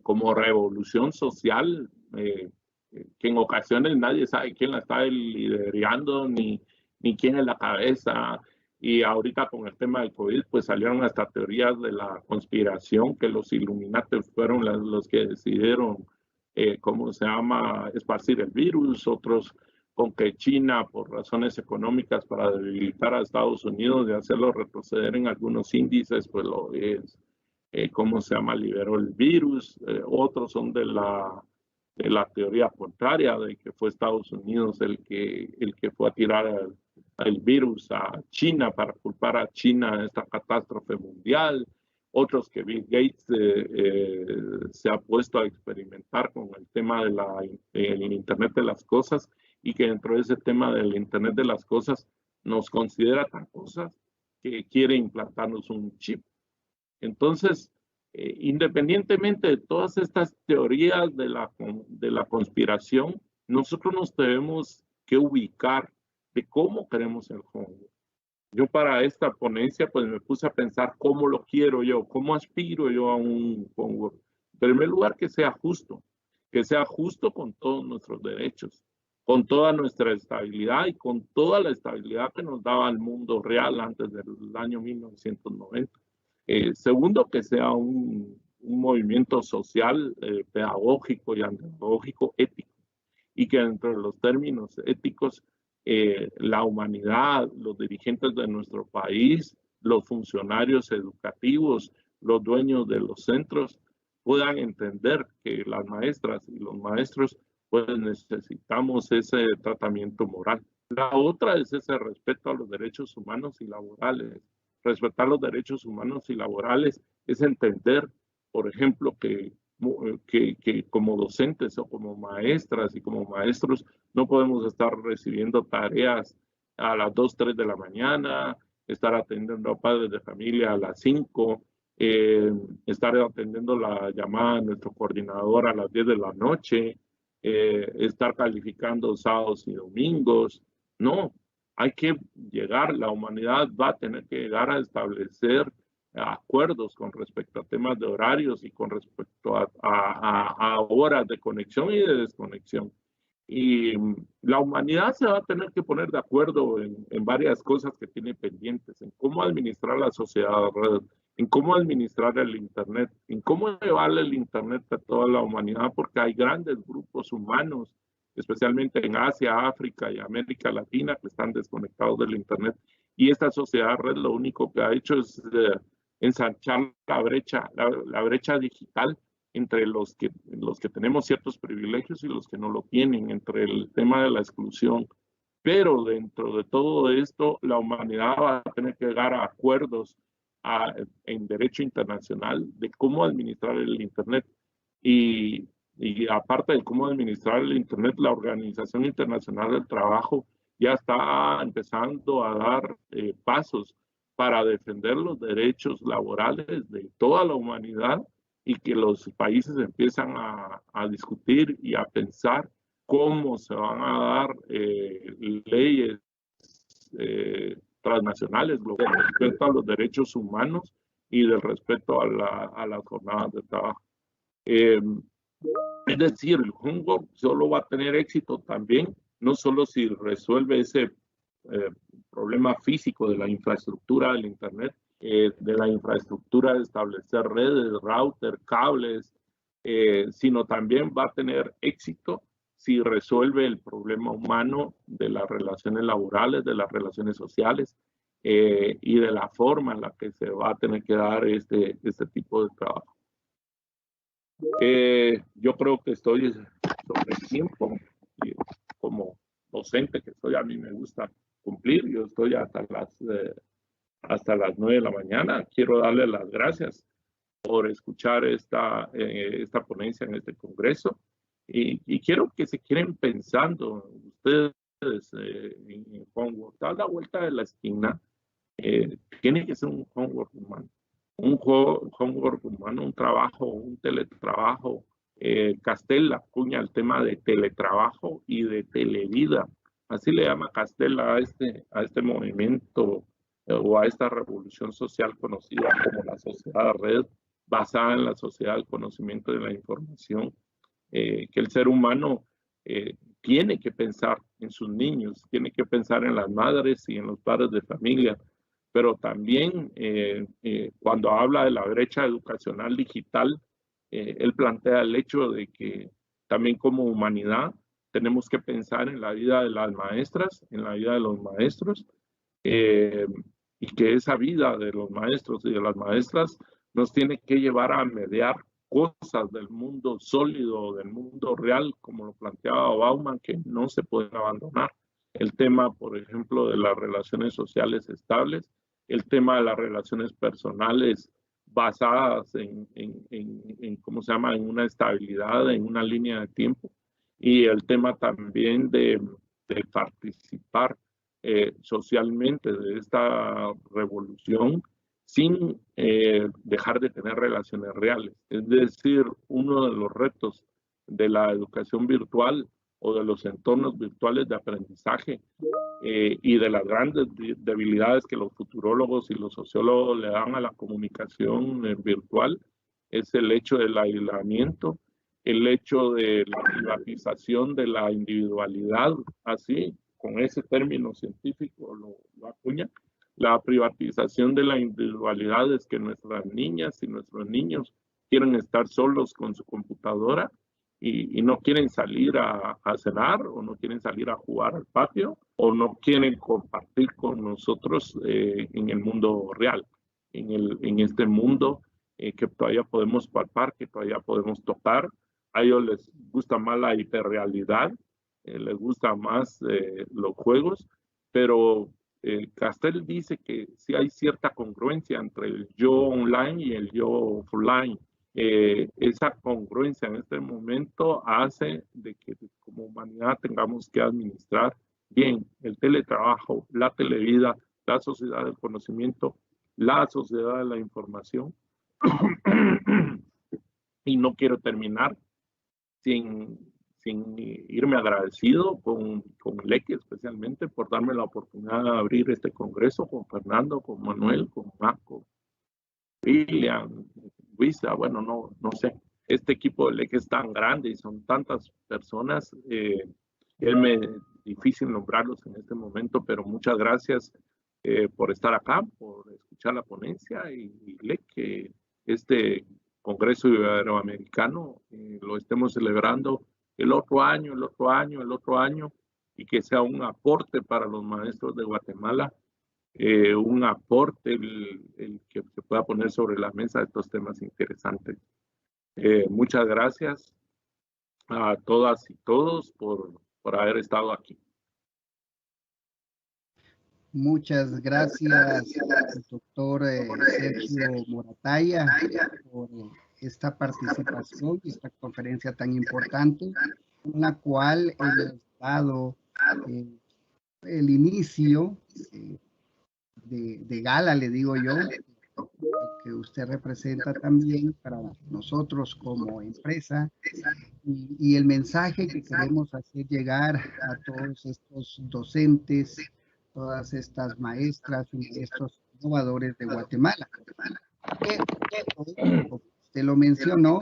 como revolución social, que en ocasiones nadie sabe quién la está liderando ni quién es la cabeza. Y ahorita con el tema del COVID, pues salieron hasta teorías de la conspiración, que los Illuminati fueron los que decidieron, ¿cómo se llama?, esparcir el virus, otros con que China, por razones económicas, para debilitar a Estados Unidos y hacerlo retroceder en algunos índices, pues lo es, ¿cómo se llama?, liberó el virus. Otros son de la teoría contraria, de que fue Estados Unidos el que fue a tirar el virus a China para culpar a China de esta catástrofe mundial. Otros que Bill Gates se ha puesto a experimentar con el tema del Internet de las cosas y que dentro de ese tema del Internet de las cosas nos considera tan cosas que quiere implantarnos un chip. Entonces, independientemente de todas estas teorías de la conspiración, nosotros nos tenemos que ubicar de cómo queremos el homework. Yo para esta ponencia pues me puse a pensar cómo lo quiero yo, cómo aspiro yo a un homework. En primer lugar, que sea justo con todos nuestros derechos, con toda nuestra estabilidad y con toda la estabilidad que nos daba el mundo real antes del año 1990. Segundo, que sea un movimiento social, pedagógico y antropológico ético, y que dentro de los términos éticos, la humanidad, los dirigentes de nuestro país, los funcionarios educativos, los dueños de los centros, puedan entender que las maestras y los maestros pues necesitamos ese tratamiento moral. La otra es ese respeto a los derechos humanos y laborales. Respetar los derechos humanos y laborales es entender, por ejemplo, que como docentes o como maestras y como maestros no podemos estar recibiendo tareas a las 2, 3 de la mañana, estar atendiendo a padres de familia a las 5, estar atendiendo la llamada de nuestro coordinador a las 10 de la noche, estar calificando sábados y domingos. No, hay que llegar, la humanidad va a tener que llegar a establecer acuerdos con respecto a temas de horarios y con respecto a horas de conexión y de desconexión. Y la humanidad se va a tener que poner de acuerdo en varias cosas que tiene pendientes, en cómo administrar la sociedad red, en cómo administrar el Internet, en cómo llevarle el Internet a toda la humanidad, porque hay grandes grupos humanos, especialmente en Asia, África y América Latina, que están desconectados del Internet. Y esta sociedad red lo único que ha hecho es ensanchar la brecha digital entre los que tenemos ciertos privilegios y los que no lo tienen, entre el tema de la exclusión. Pero dentro de todo esto, la humanidad va a tener que llegar a acuerdos en derecho internacional de cómo administrar el Internet. Y aparte de cómo administrar el Internet, la Organización Internacional del Trabajo ya está empezando a dar pasos para defender los derechos laborales de toda la humanidad y que los países empiezan a discutir y a pensar cómo se van a dar leyes transnacionales globales respecto a los derechos humanos y del respeto a las jornadas de trabajo. Es decir, el homework solo va a tener éxito también, no solo si resuelve ese problema físico de la infraestructura del Internet, de la infraestructura de establecer redes, router, cables, sino también va a tener éxito si resuelve el problema humano de las relaciones laborales, de las relaciones sociales y de la forma en la que se va a tener que dar este tipo de trabajo. Yo creo que estoy sobre el tiempo. Como docente que soy, a mí me gusta cumplir. Yo estoy hasta las 9 de la mañana. Quiero darle las gracias por escuchar esta ponencia en este congreso. Y quiero que se queden pensando ustedes en homework. A la vuelta de la esquina tiene que ser un homework humano. Un homework humano, un trabajo, un teletrabajo. Castel acuña el tema de teletrabajo y de televida. Así le llama Castel a este movimiento o a esta revolución social conocida como la sociedad red, basada en la sociedad del conocimiento y de la información, que el ser humano tiene que pensar en sus niños, tiene que pensar en las madres y en los padres de familia, pero también cuando habla de la brecha educacional digital, él plantea el hecho de que también como humanidad tenemos que pensar en la vida de las maestras, en la vida de los maestros, y que esa vida de los maestros y de las maestras nos tiene que llevar a mediar cosas del mundo sólido, del mundo real, como lo planteaba Bauman, que no se pueden abandonar. El tema, por ejemplo, de las relaciones sociales estables, el tema de las relaciones personales basadas en ¿cómo se llama?, en una estabilidad, en una línea de tiempo, y el tema también de participar socialmente de esta revolución sin dejar de tener relaciones reales. Es decir, uno de los retos de la educación virtual o de los entornos virtuales de aprendizaje y de las grandes debilidades que los futurólogos y los sociólogos le dan a la comunicación virtual es el hecho del aislamiento, el hecho de la privatización de la individualidad, así, con ese término científico lo acuña. La privatización de la individualidad es que nuestras niñas y nuestros niños quieren estar solos con su computadora y no quieren salir a cenar, o no quieren salir a jugar al patio, o no quieren compartir con nosotros en el mundo real, en este mundo que todavía podemos palpar, que todavía podemos tocar. A ellos les gusta más la hiperrealidad, les gusta más los juegos, pero Castel dice que sí hay cierta congruencia entre el yo online y el yo offline. Esa congruencia en este momento hace de que como humanidad tengamos que administrar bien el teletrabajo, la televida, la sociedad del conocimiento, la sociedad de la información. Y no quiero terminar sin irme agradecido con Leque, especialmente por darme la oportunidad de abrir este congreso, con Fernando, con Manuel, con Marco, William, Luisa, bueno, no sé. Este equipo de Leque es tan grande y son tantas personas, es difícil nombrarlos en este momento, pero muchas gracias por estar acá, por escuchar la ponencia y Leque, este Congreso Iberoamericano, lo estemos celebrando el otro año, y que sea un aporte para los maestros de Guatemala, un aporte el que se pueda poner sobre la mesa estos temas interesantes. Muchas gracias a todas y todos por haber estado aquí. Muchas gracias, doctor Sergio Moratalla, por esta participación y esta conferencia tan importante, en la cual hemos dado el inicio de gala, le digo yo, que usted representa también para nosotros como empresa y el mensaje que queremos hacer llegar a todos estos docentes, todas estas maestras y maestros innovadores de Guatemala. Como usted lo mencionó,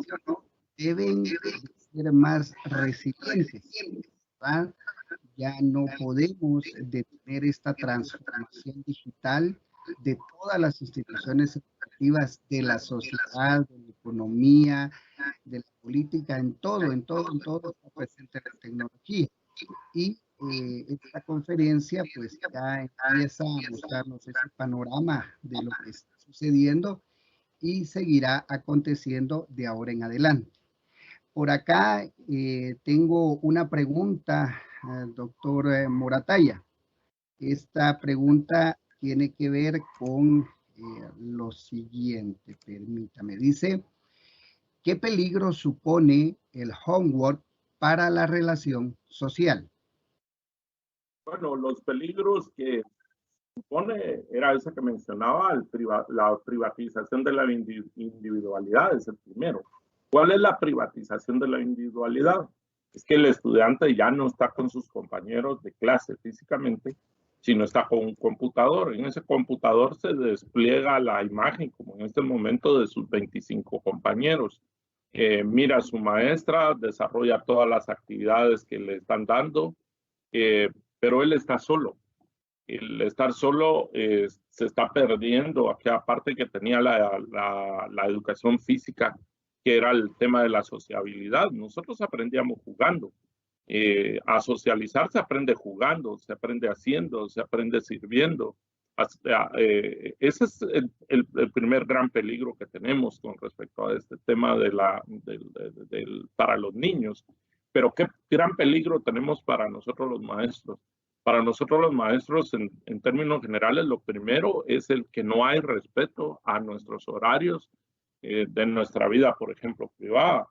deben ser más resilientes, ¿verdad? Ya no podemos detener esta transformación digital de todas las instituciones educativas, de la sociedad, de la economía, de la política, en todo está presente la tecnología. Y esta conferencia pues ya empieza a mostrarnos ese panorama de lo que está sucediendo y seguirá aconteciendo de ahora en adelante. Por acá tengo una pregunta al doctor Morataya. Esta pregunta tiene que ver con lo siguiente, permítame. Dice, ¿qué peligro supone el homework para la relación social? Bueno, los peligros que supone era esa que mencionaba, la privatización de la individualidad, es el primero. ¿Cuál es la privatización de la individualidad? Es que el estudiante ya no está con sus compañeros de clase físicamente, sino está con un computador. En ese computador se despliega la imagen, como en este momento, de sus 25 compañeros. Mira a su maestra, desarrolla todas las actividades que le están dando, pero él está solo. El estar solo se está perdiendo aquella parte que tenía la educación física, que era el tema de la sociabilidad. Nosotros aprendíamos jugando. A socializar se aprende jugando, se aprende haciendo, se aprende sirviendo. Ese es el primer gran peligro que tenemos con respecto a este tema para los niños. Pero qué gran peligro tenemos para nosotros los maestros. Para nosotros los maestros, en términos generales, lo primero es el que no hay respeto a nuestros horarios de nuestra vida, por ejemplo, privada.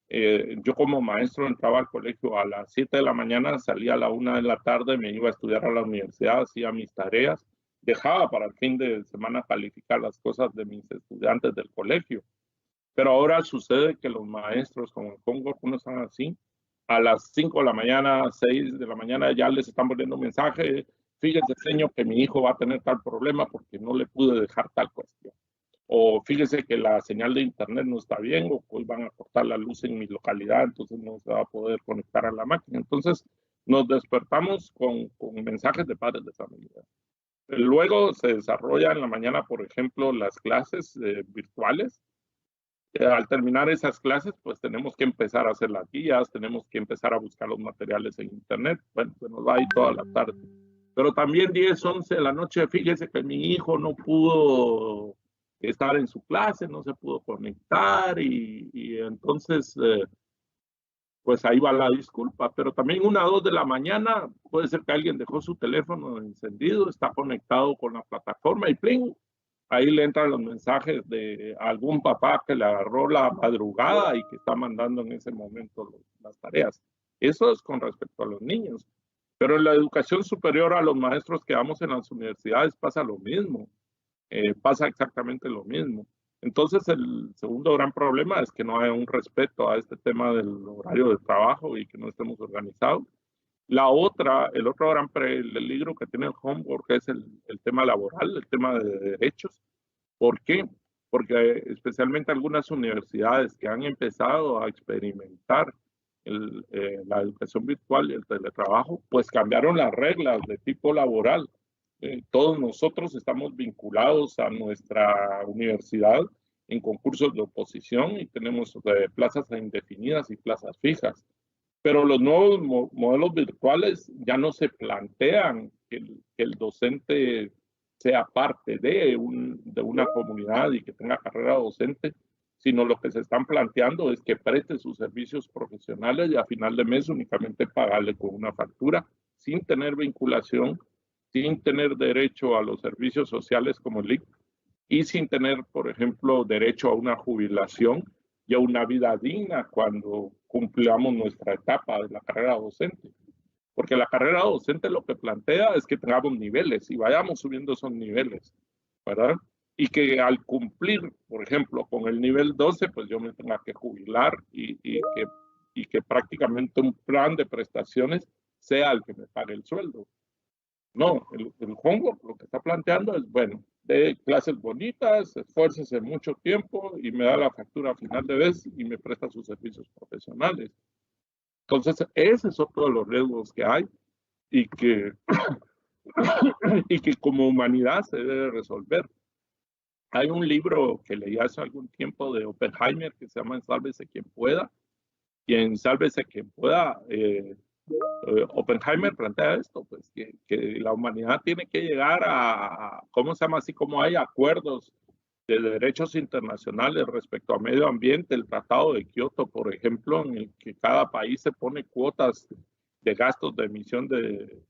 Yo como maestro entraba al colegio a las 7 de la mañana, salía a la 1 de la tarde, me iba a estudiar a la universidad, hacía mis tareas, dejaba para el fin de semana calificar las cosas de mis estudiantes del colegio. Pero ahora sucede que los maestros, como en Congo, no están así. A las 5 de la mañana, 6 de la mañana, ya les están poniendo un mensaje. Fíjese, señor, que mi hijo va a tener tal problema porque no le pude dejar tal cuestión. O fíjese que la señal de internet no está bien, o hoy van a cortar la luz en mi localidad, entonces no se va a poder conectar a la máquina. Entonces nos despertamos con mensajes de padres de familia. Luego se desarrolla en la mañana, por ejemplo, las clases virtuales. Al terminar esas clases, pues tenemos que empezar a hacer las guías, tenemos que empezar a buscar los materiales en internet. Bueno, se nos va ahí toda la tarde. Pero también 10, 11 de la noche, fíjese que mi hijo no pudo estar en su clase, no se pudo conectar y entonces, pues ahí va la disculpa. Pero también 1, 2 de la mañana, puede ser que alguien dejó su teléfono encendido, está conectado con la plataforma y ¡pling! Ahí le entran los mensajes de algún papá que le agarró la madrugada y que está mandando en ese momento las tareas. Eso es con respecto a los niños. Pero en la educación superior, a los maestros que damos en las universidades pasa lo mismo. Pasa exactamente lo mismo. Entonces, el segundo gran problema es que no hay un respeto a este tema del horario de trabajo y que no estemos organizados. El otro gran peligro que tiene el homework es el tema laboral, el tema de derechos. ¿Por qué? Porque especialmente algunas universidades que han empezado a experimentar la educación virtual y el teletrabajo, pues cambiaron las reglas de tipo laboral. Todos nosotros estamos vinculados a nuestra universidad en concursos de oposición y tenemos plazas indefinidas y plazas fijas. Pero los nuevos modelos virtuales ya no se plantean que el docente sea parte de una comunidad y que tenga carrera docente, sino lo que se están planteando es que preste sus servicios profesionales y a final de mes únicamente pagarle con una factura, sin tener vinculación, sin tener derecho a los servicios sociales como el IC y sin tener, por ejemplo, derecho a una jubilación y a una vida digna cuando cumplamos nuestra etapa de la carrera docente. Porque la carrera docente lo que plantea es que tengamos niveles y vayamos subiendo esos niveles, ¿verdad? Y que al cumplir, por ejemplo, con el nivel 12, pues yo me tenga que jubilar y que prácticamente un plan de prestaciones sea el que me pague el sueldo. No, el homework lo que está planteando es, bueno, de clases bonitas, esfuércese mucho tiempo y me da la factura a final de mes y me presta sus servicios profesionales. Entonces, ese es otro de los riesgos que hay y que, y que como humanidad se debe resolver. Hay un libro que leí hace algún tiempo de Oppenheimer que se llama Sálvese quien pueda, y en Sálvese quien pueda, Oppenheimer plantea esto, pues que la humanidad tiene que llegar a, ¿cómo se llama? Así como hay acuerdos de derechos internacionales respecto a medio ambiente, el Tratado de Kioto, por ejemplo, en el que cada país se pone cuotas de gastos de emisión de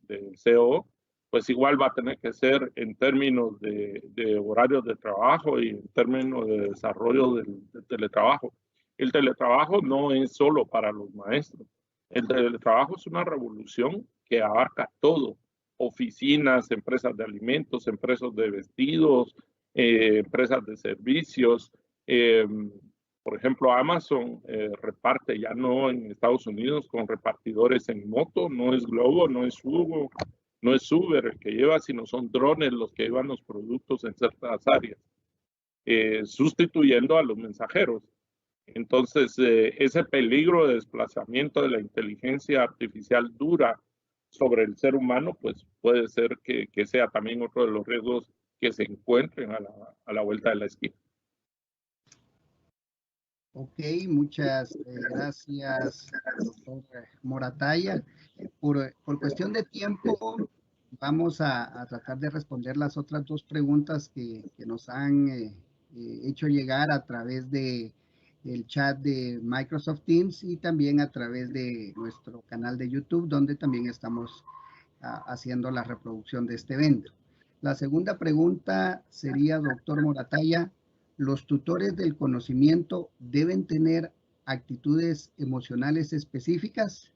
CO, pues igual va a tener que ser en términos de horarios de trabajo y en términos de desarrollo del teletrabajo. El teletrabajo no es solo para los maestros. El teletrabajo es una revolución que abarca todo: oficinas, empresas de alimentos, empresas de vestidos, empresas de servicios. Por ejemplo, Amazon reparte ya no en Estados Unidos con repartidores en moto, no es Globo, no es Hugo, no es Uber el que lleva, sino son drones los que llevan los productos en ciertas áreas, sustituyendo a los mensajeros. Entonces, ese peligro de desplazamiento de la inteligencia artificial dura sobre el ser humano, pues puede ser que sea también otro de los riesgos que se encuentren a la vuelta de la esquina. Ok, muchas gracias, doctor Morataya. Por cuestión de tiempo, vamos a tratar de responder las otras dos preguntas que nos han hecho llegar a través de el chat de Microsoft Teams y también a través de nuestro canal de YouTube, donde también estamos haciendo la reproducción de este evento. La segunda pregunta sería, doctor Morataya, ¿los tutores del conocimiento deben tener actitudes emocionales específicas?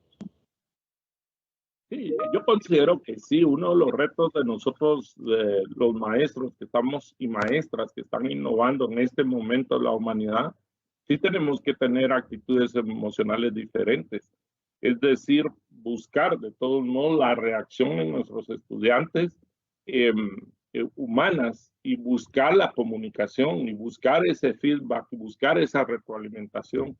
Sí, yo considero que sí. Uno de los retos de nosotros, los maestros que estamos y maestras que están innovando en este momento de la humanidad, sí tenemos que tener actitudes emocionales diferentes. Es decir, buscar de todos modos la reacción en nuestros estudiantes humanas y buscar la comunicación y buscar ese feedback, buscar esa retroalimentación.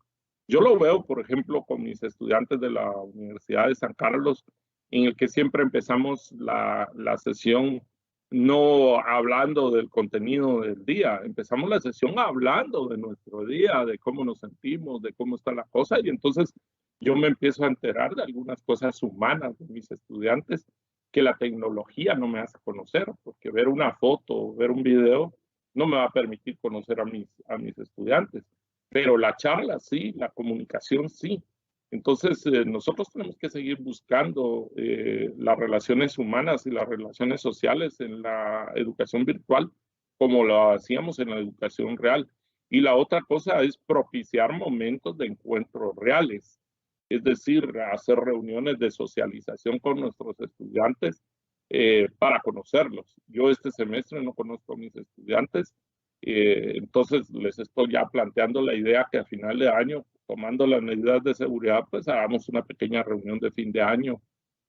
Yo lo veo, por ejemplo, con mis estudiantes de la Universidad de San Carlos, en el que siempre empezamos la sesión no hablando del contenido del día, empezamos la sesión hablando de nuestro día, de cómo nos sentimos, de cómo está la cosa, y entonces yo me empiezo a enterar de algunas cosas humanas de mis estudiantes que la tecnología no me hace conocer, porque ver una foto, ver un video, no me va a permitir conocer a mis estudiantes, pero la charla sí, la comunicación sí. Entonces, nosotros tenemos que seguir buscando las relaciones humanas y las relaciones sociales en la educación virtual, como lo hacíamos en la educación real. Y la otra cosa es propiciar momentos de encuentros reales, es decir, hacer reuniones de socialización con nuestros estudiantes para conocerlos. Yo este semestre no conozco a mis estudiantes, entonces les estoy ya planteando la idea que a final de año, tomando las medidas de seguridad, pues hagamos una pequeña reunión de fin de año.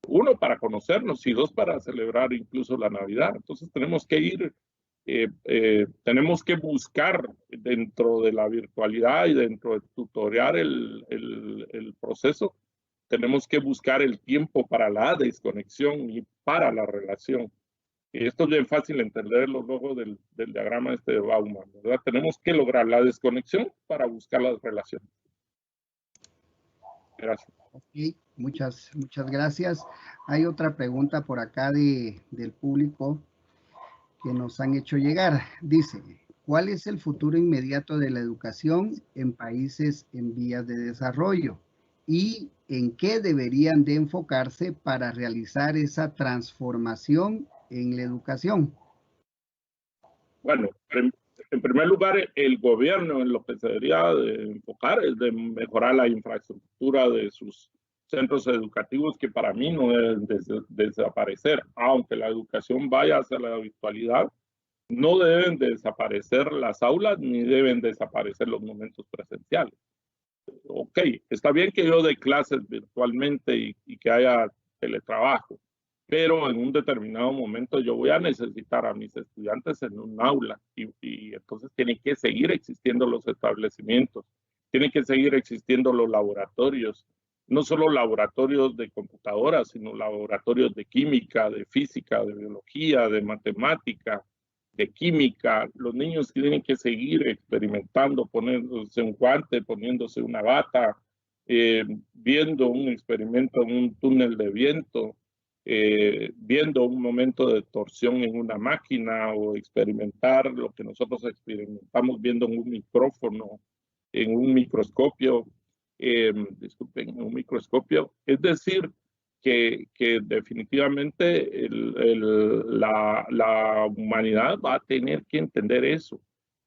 Uno, para conocernos, y dos, para celebrar incluso la Navidad. Entonces tenemos que ir, tenemos que buscar dentro de la virtualidad y dentro de tutorear el proceso, tenemos que buscar el tiempo para la desconexión y para la relación. Y esto es bien fácil entenderlo luego del diagrama de Bauman, ¿verdad? Tenemos que lograr la desconexión para buscar las relaciones. Gracias. Ok, muchas gracias. Hay otra pregunta por acá del público que nos han hecho llegar. Dice, ¿cuál es el futuro inmediato de la educación en países en vías de desarrollo? ¿Y en qué deberían de enfocarse para realizar esa transformación en la educación? Bueno, en primer lugar, el gobierno en lo que se debería de enfocar es de mejorar la infraestructura de sus centros educativos que para mí no deben desaparecer, aunque la educación vaya hacia la virtualidad. No deben desaparecer las aulas ni deben desaparecer los momentos presenciales. Ok, está bien que yo dé clases virtualmente y que haya teletrabajo, pero en un determinado momento yo voy a necesitar a mis estudiantes en un aula y entonces tienen que seguir existiendo los establecimientos, tienen que seguir existiendo los laboratorios, no solo laboratorios de computadoras, sino laboratorios de química, de física, de biología, de matemática, de química. Los niños tienen que seguir experimentando, poniéndose un guante, poniéndose una bata, viendo un experimento en un túnel de viento, viendo un momento de torsión en una máquina o experimentar lo que nosotros experimentamos viendo en un micrófono, en un microscopio, disculpen, en un microscopio. Es decir, que definitivamente la humanidad va a tener que entender eso,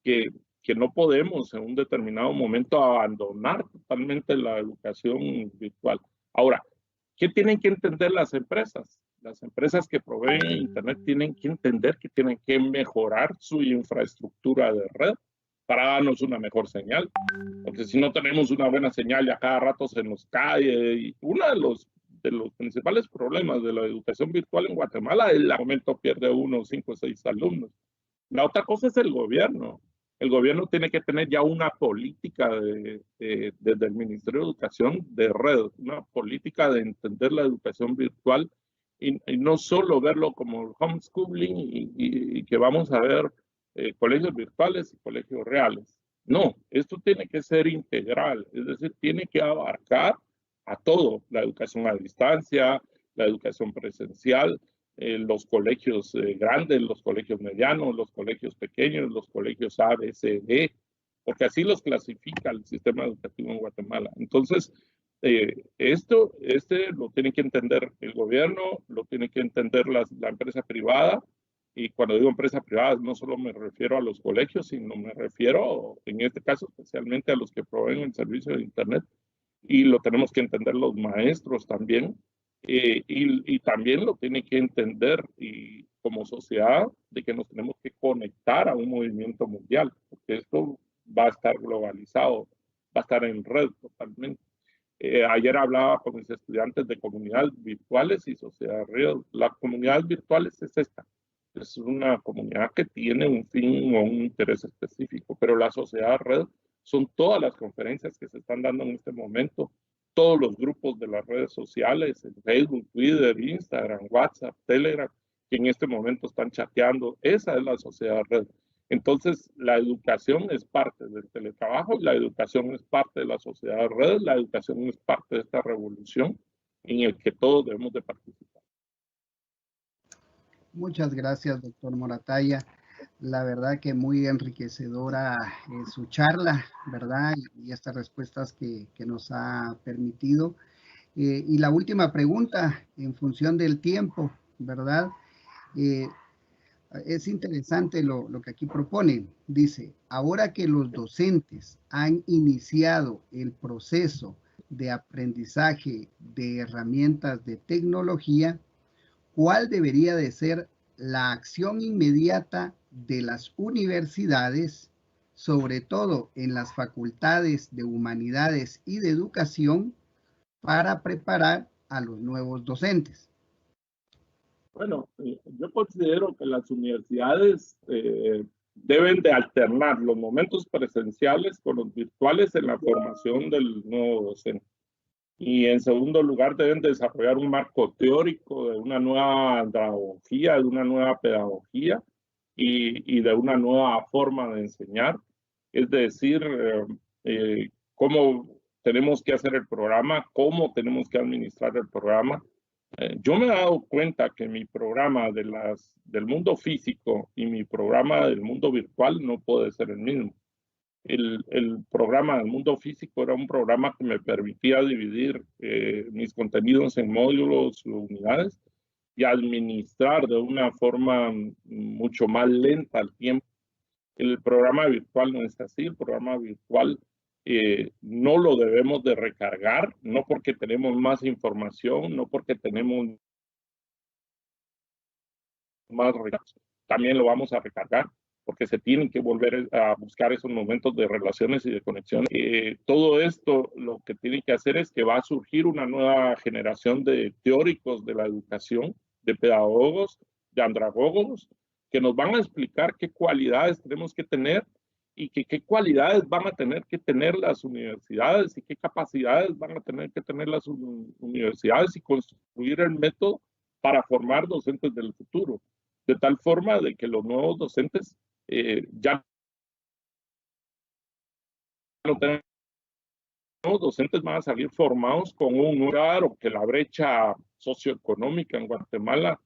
que no podemos en un determinado momento abandonar totalmente la educación virtual. Ahora, ¿qué tienen que entender las empresas? Las empresas que proveen Internet tienen que entender que tienen que mejorar su infraestructura de red para darnos una mejor señal. Porque si no tenemos una buena señal y a cada rato se nos cae, y uno de los principales problemas de la educación virtual en Guatemala es el momento pierde 1, 5, 6 alumnos. La otra cosa es el gobierno. El gobierno tiene que tener ya una política desde el Ministerio de Educación de red, una política de entender la educación virtual y no solo verlo como homeschooling y que vamos a ver colegios virtuales y colegios reales. No, esto tiene que ser integral, es decir, tiene que abarcar a todo, la educación a distancia, la educación presencial, los colegios grandes, los colegios medianos, los colegios pequeños, los colegios A, B, C, D, porque así los clasifica el sistema educativo en Guatemala. Entonces, este lo tiene que entender el gobierno, lo tiene que entender la empresa privada, y cuando digo empresa privada no solo me refiero a los colegios, sino me refiero, en este caso, especialmente a los que proveen el servicio de Internet, y lo tenemos que entender los maestros también, y también lo tiene que entender y como sociedad de que nos tenemos que conectar a un movimiento mundial, porque esto va a estar globalizado, va a estar en red totalmente. Ayer hablaba con mis estudiantes de comunidades virtuales y sociedad real. Las comunidades virtuales es esta. Es una comunidad que tiene un fin o un interés específico, pero la sociedad red son todas las conferencias que se están dando en este momento, todos los grupos de las redes sociales, en Facebook, Twitter, Instagram, WhatsApp, Telegram, que en este momento están chateando. Esa es la sociedad red. Entonces, la educación es parte del teletrabajo, la educación es parte de la sociedad red, la educación es parte de esta revolución en el que todos debemos de participar. Muchas gracias, doctor Morataya. La verdad que muy enriquecedora su charla, ¿verdad? Y estas respuestas que nos ha permitido. Y la última pregunta, en función del tiempo, ¿verdad? Es interesante lo que aquí proponen. Dice, ahora que los docentes han iniciado el proceso de aprendizaje de herramientas de tecnología, ¿cuál debería de ser la acción inmediata de las universidades, sobre todo en las facultades de humanidades y de educación, para preparar a los nuevos docentes? Bueno, yo considero que las universidades deben de alternar los momentos presenciales con los virtuales en la formación del nuevo docente. Y en segundo lugar, deben desarrollar un marco teórico de una nueva andragogía, de una nueva pedagogía y de una nueva forma de enseñar. Es decir, cómo tenemos que hacer el programa, cómo tenemos que administrar el programa. Yo me he dado cuenta que mi programa del mundo físico y mi programa del mundo virtual no puede ser el mismo. El programa del mundo físico era un programa que me permitía dividir mis contenidos en módulos o unidades y administrar de una forma mucho más lenta el tiempo. El programa virtual no es así. El programa virtual no lo debemos de recargar, no porque tenemos más información, no porque tenemos más recursos, también lo vamos a recargar, porque se tienen que volver a buscar esos momentos de relaciones y de conexión. Todo esto lo que tiene que hacer es que va a surgir una nueva generación de teóricos de la educación, de pedagogos, de andragogos, que nos van a explicar qué cualidades tenemos que tener y qué cualidades van a tener que tener las universidades y qué capacidades van a tener que tener las universidades y construir el método para formar docentes del futuro, de tal forma de que los nuevos docentes ya no tenemos docentes, van a salir formados con un lugar, o que la brecha socioeconómica en Guatemala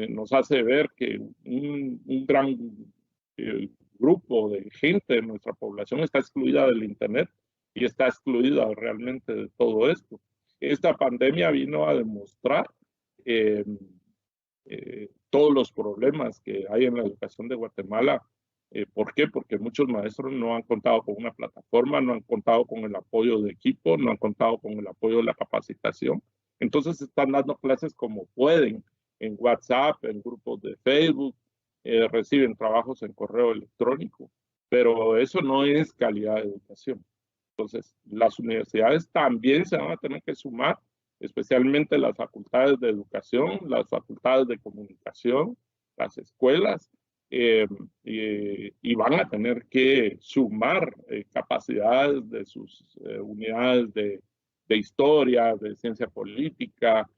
nos hace ver que un gran grupo de gente de nuestra población está excluida del Internet y está excluida realmente de todo esto. Esta pandemia vino a demostrar todos los problemas que hay en la educación de Guatemala. ¿Por qué? Porque muchos maestros no han contado con una plataforma, no han contado con el apoyo de equipo, no han contado con el apoyo de la capacitación. Entonces están dando clases como pueden, en WhatsApp, en grupos de Facebook, reciben trabajos en correo electrónico, pero eso no es calidad de educación. Entonces, las universidades también se van a tener que sumar, especialmente las facultades de educación, las facultades de comunicación, las escuelas, y van a tener que sumar capacidades de sus unidades de historia, de ciencia política,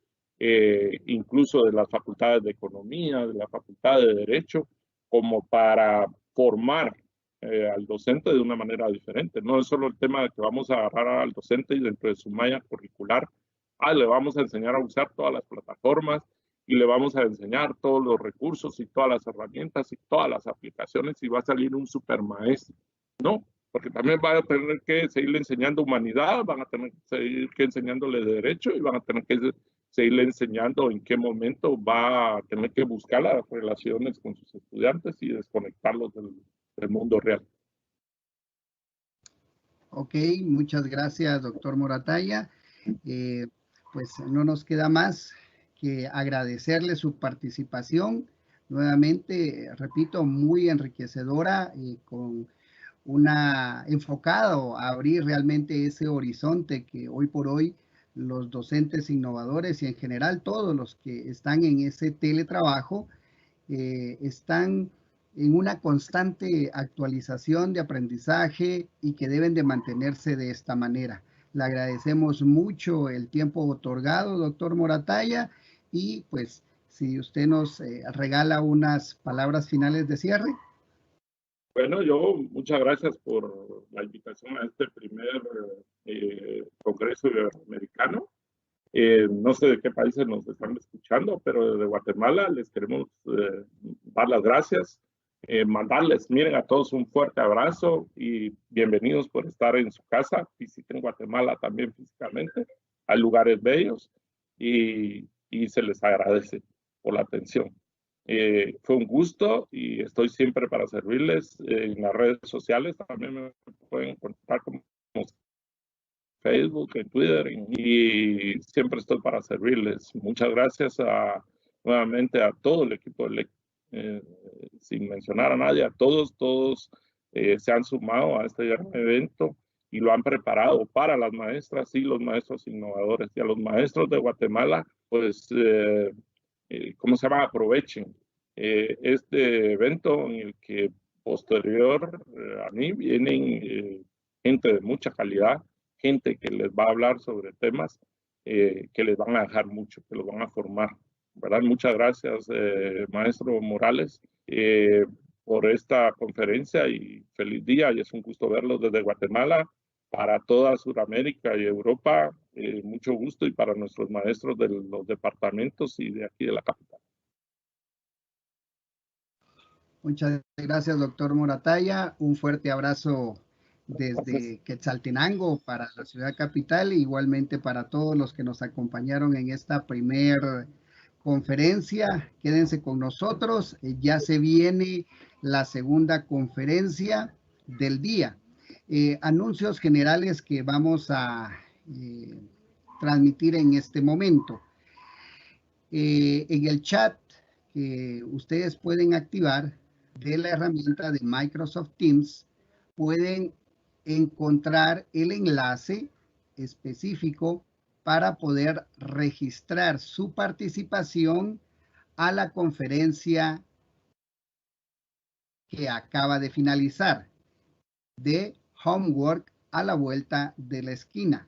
incluso de las facultades de economía, de la facultad de derecho, como para formar al docente de una manera diferente. No es solo el tema de que vamos a agarrar al docente y dentro de su malla curricular, le vamos a enseñar a usar todas las plataformas y le vamos a enseñar todos los recursos y todas las herramientas y todas las aplicaciones y va a salir un super maestro. No, porque también van a tener que seguirle enseñando humanidad, van a tener que seguir enseñándole derecho y van a tener que seguirle enseñando en qué momento va a tener que buscar las relaciones con sus estudiantes y desconectarlos del mundo real. Ok, muchas gracias, doctor Moratalla. Pues no nos queda más que agradecerle su participación. Nuevamente, repito, muy enriquecedora, con enfocado a abrir realmente ese horizonte que hoy por hoy los docentes innovadores y en general todos los que están en ese teletrabajo están en una constante actualización de aprendizaje y que deben de mantenerse de esta manera. Le agradecemos mucho el tiempo otorgado, doctor Moratalla, y pues si usted nos regala unas palabras finales de cierre. Bueno, yo muchas gracias por la invitación a este primer Congreso Iberoamericano. No sé de qué países nos están escuchando, pero desde Guatemala les queremos dar las gracias, mandarles, miren, a todos un fuerte abrazo y bienvenidos por estar en su casa. Visiten Guatemala también físicamente, hay lugares bellos y se les agradece por la atención. Fue un gusto y estoy siempre para servirles en las redes sociales. También me pueden encontrar como Facebook, en Twitter, y siempre estoy para servirles. Muchas gracias nuevamente a todo el equipo de sin mencionar a nadie, a todos se han sumado a este gran evento y lo han preparado para las maestras y los maestros innovadores. Y a los maestros de Guatemala, pues, ¿cómo se llama? Aprovechen este evento en el que posterior a mí vienen gente de mucha calidad, gente que les va a hablar sobre temas que les van a dejar mucho, que los van a formar, ¿verdad? Muchas gracias, maestro Morales, por esta conferencia y feliz día. Y es un gusto verlos desde Guatemala para toda Sudamérica y Europa. Mucho gusto, y para nuestros maestros de los departamentos y de aquí de la capital. Muchas gracias, doctor Moratalla. Un fuerte abrazo desde Quetzaltenango para la ciudad capital, igualmente para todos los que nos acompañaron en esta primer conferencia. Quédense con nosotros, ya se viene la segunda conferencia del día. anuncios generales que vamos a transmitir en este momento. En el chat que ustedes pueden activar de la herramienta de Microsoft Teams, pueden encontrar el enlace específico para poder registrar su participación a la conferencia que acaba de finalizar de Homework a la vuelta de la esquina,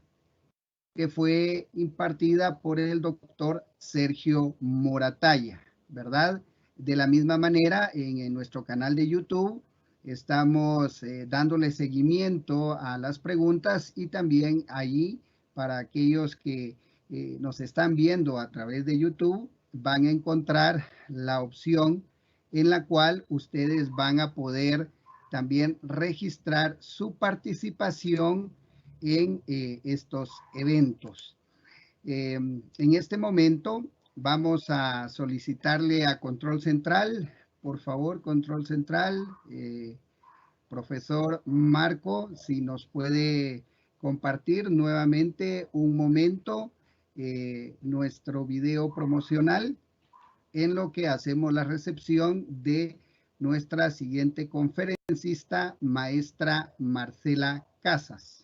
que fue impartida por el doctor Sergio Moratalla, ¿verdad? De la misma manera, en nuestro canal de YouTube estamos dándole seguimiento a las preguntas, y también ahí, para aquellos que nos están viendo a través de YouTube, van a encontrar la opción en la cual ustedes van a poder también registrar su participación en estos eventos. En este momento vamos a solicitarle a Control Central, por favor, Control Central, profesor Marco, si nos puede compartir nuevamente un momento nuestro video promocional, en lo que hacemos la recepción de nuestra siguiente conferencista, maestra Marcela Casas.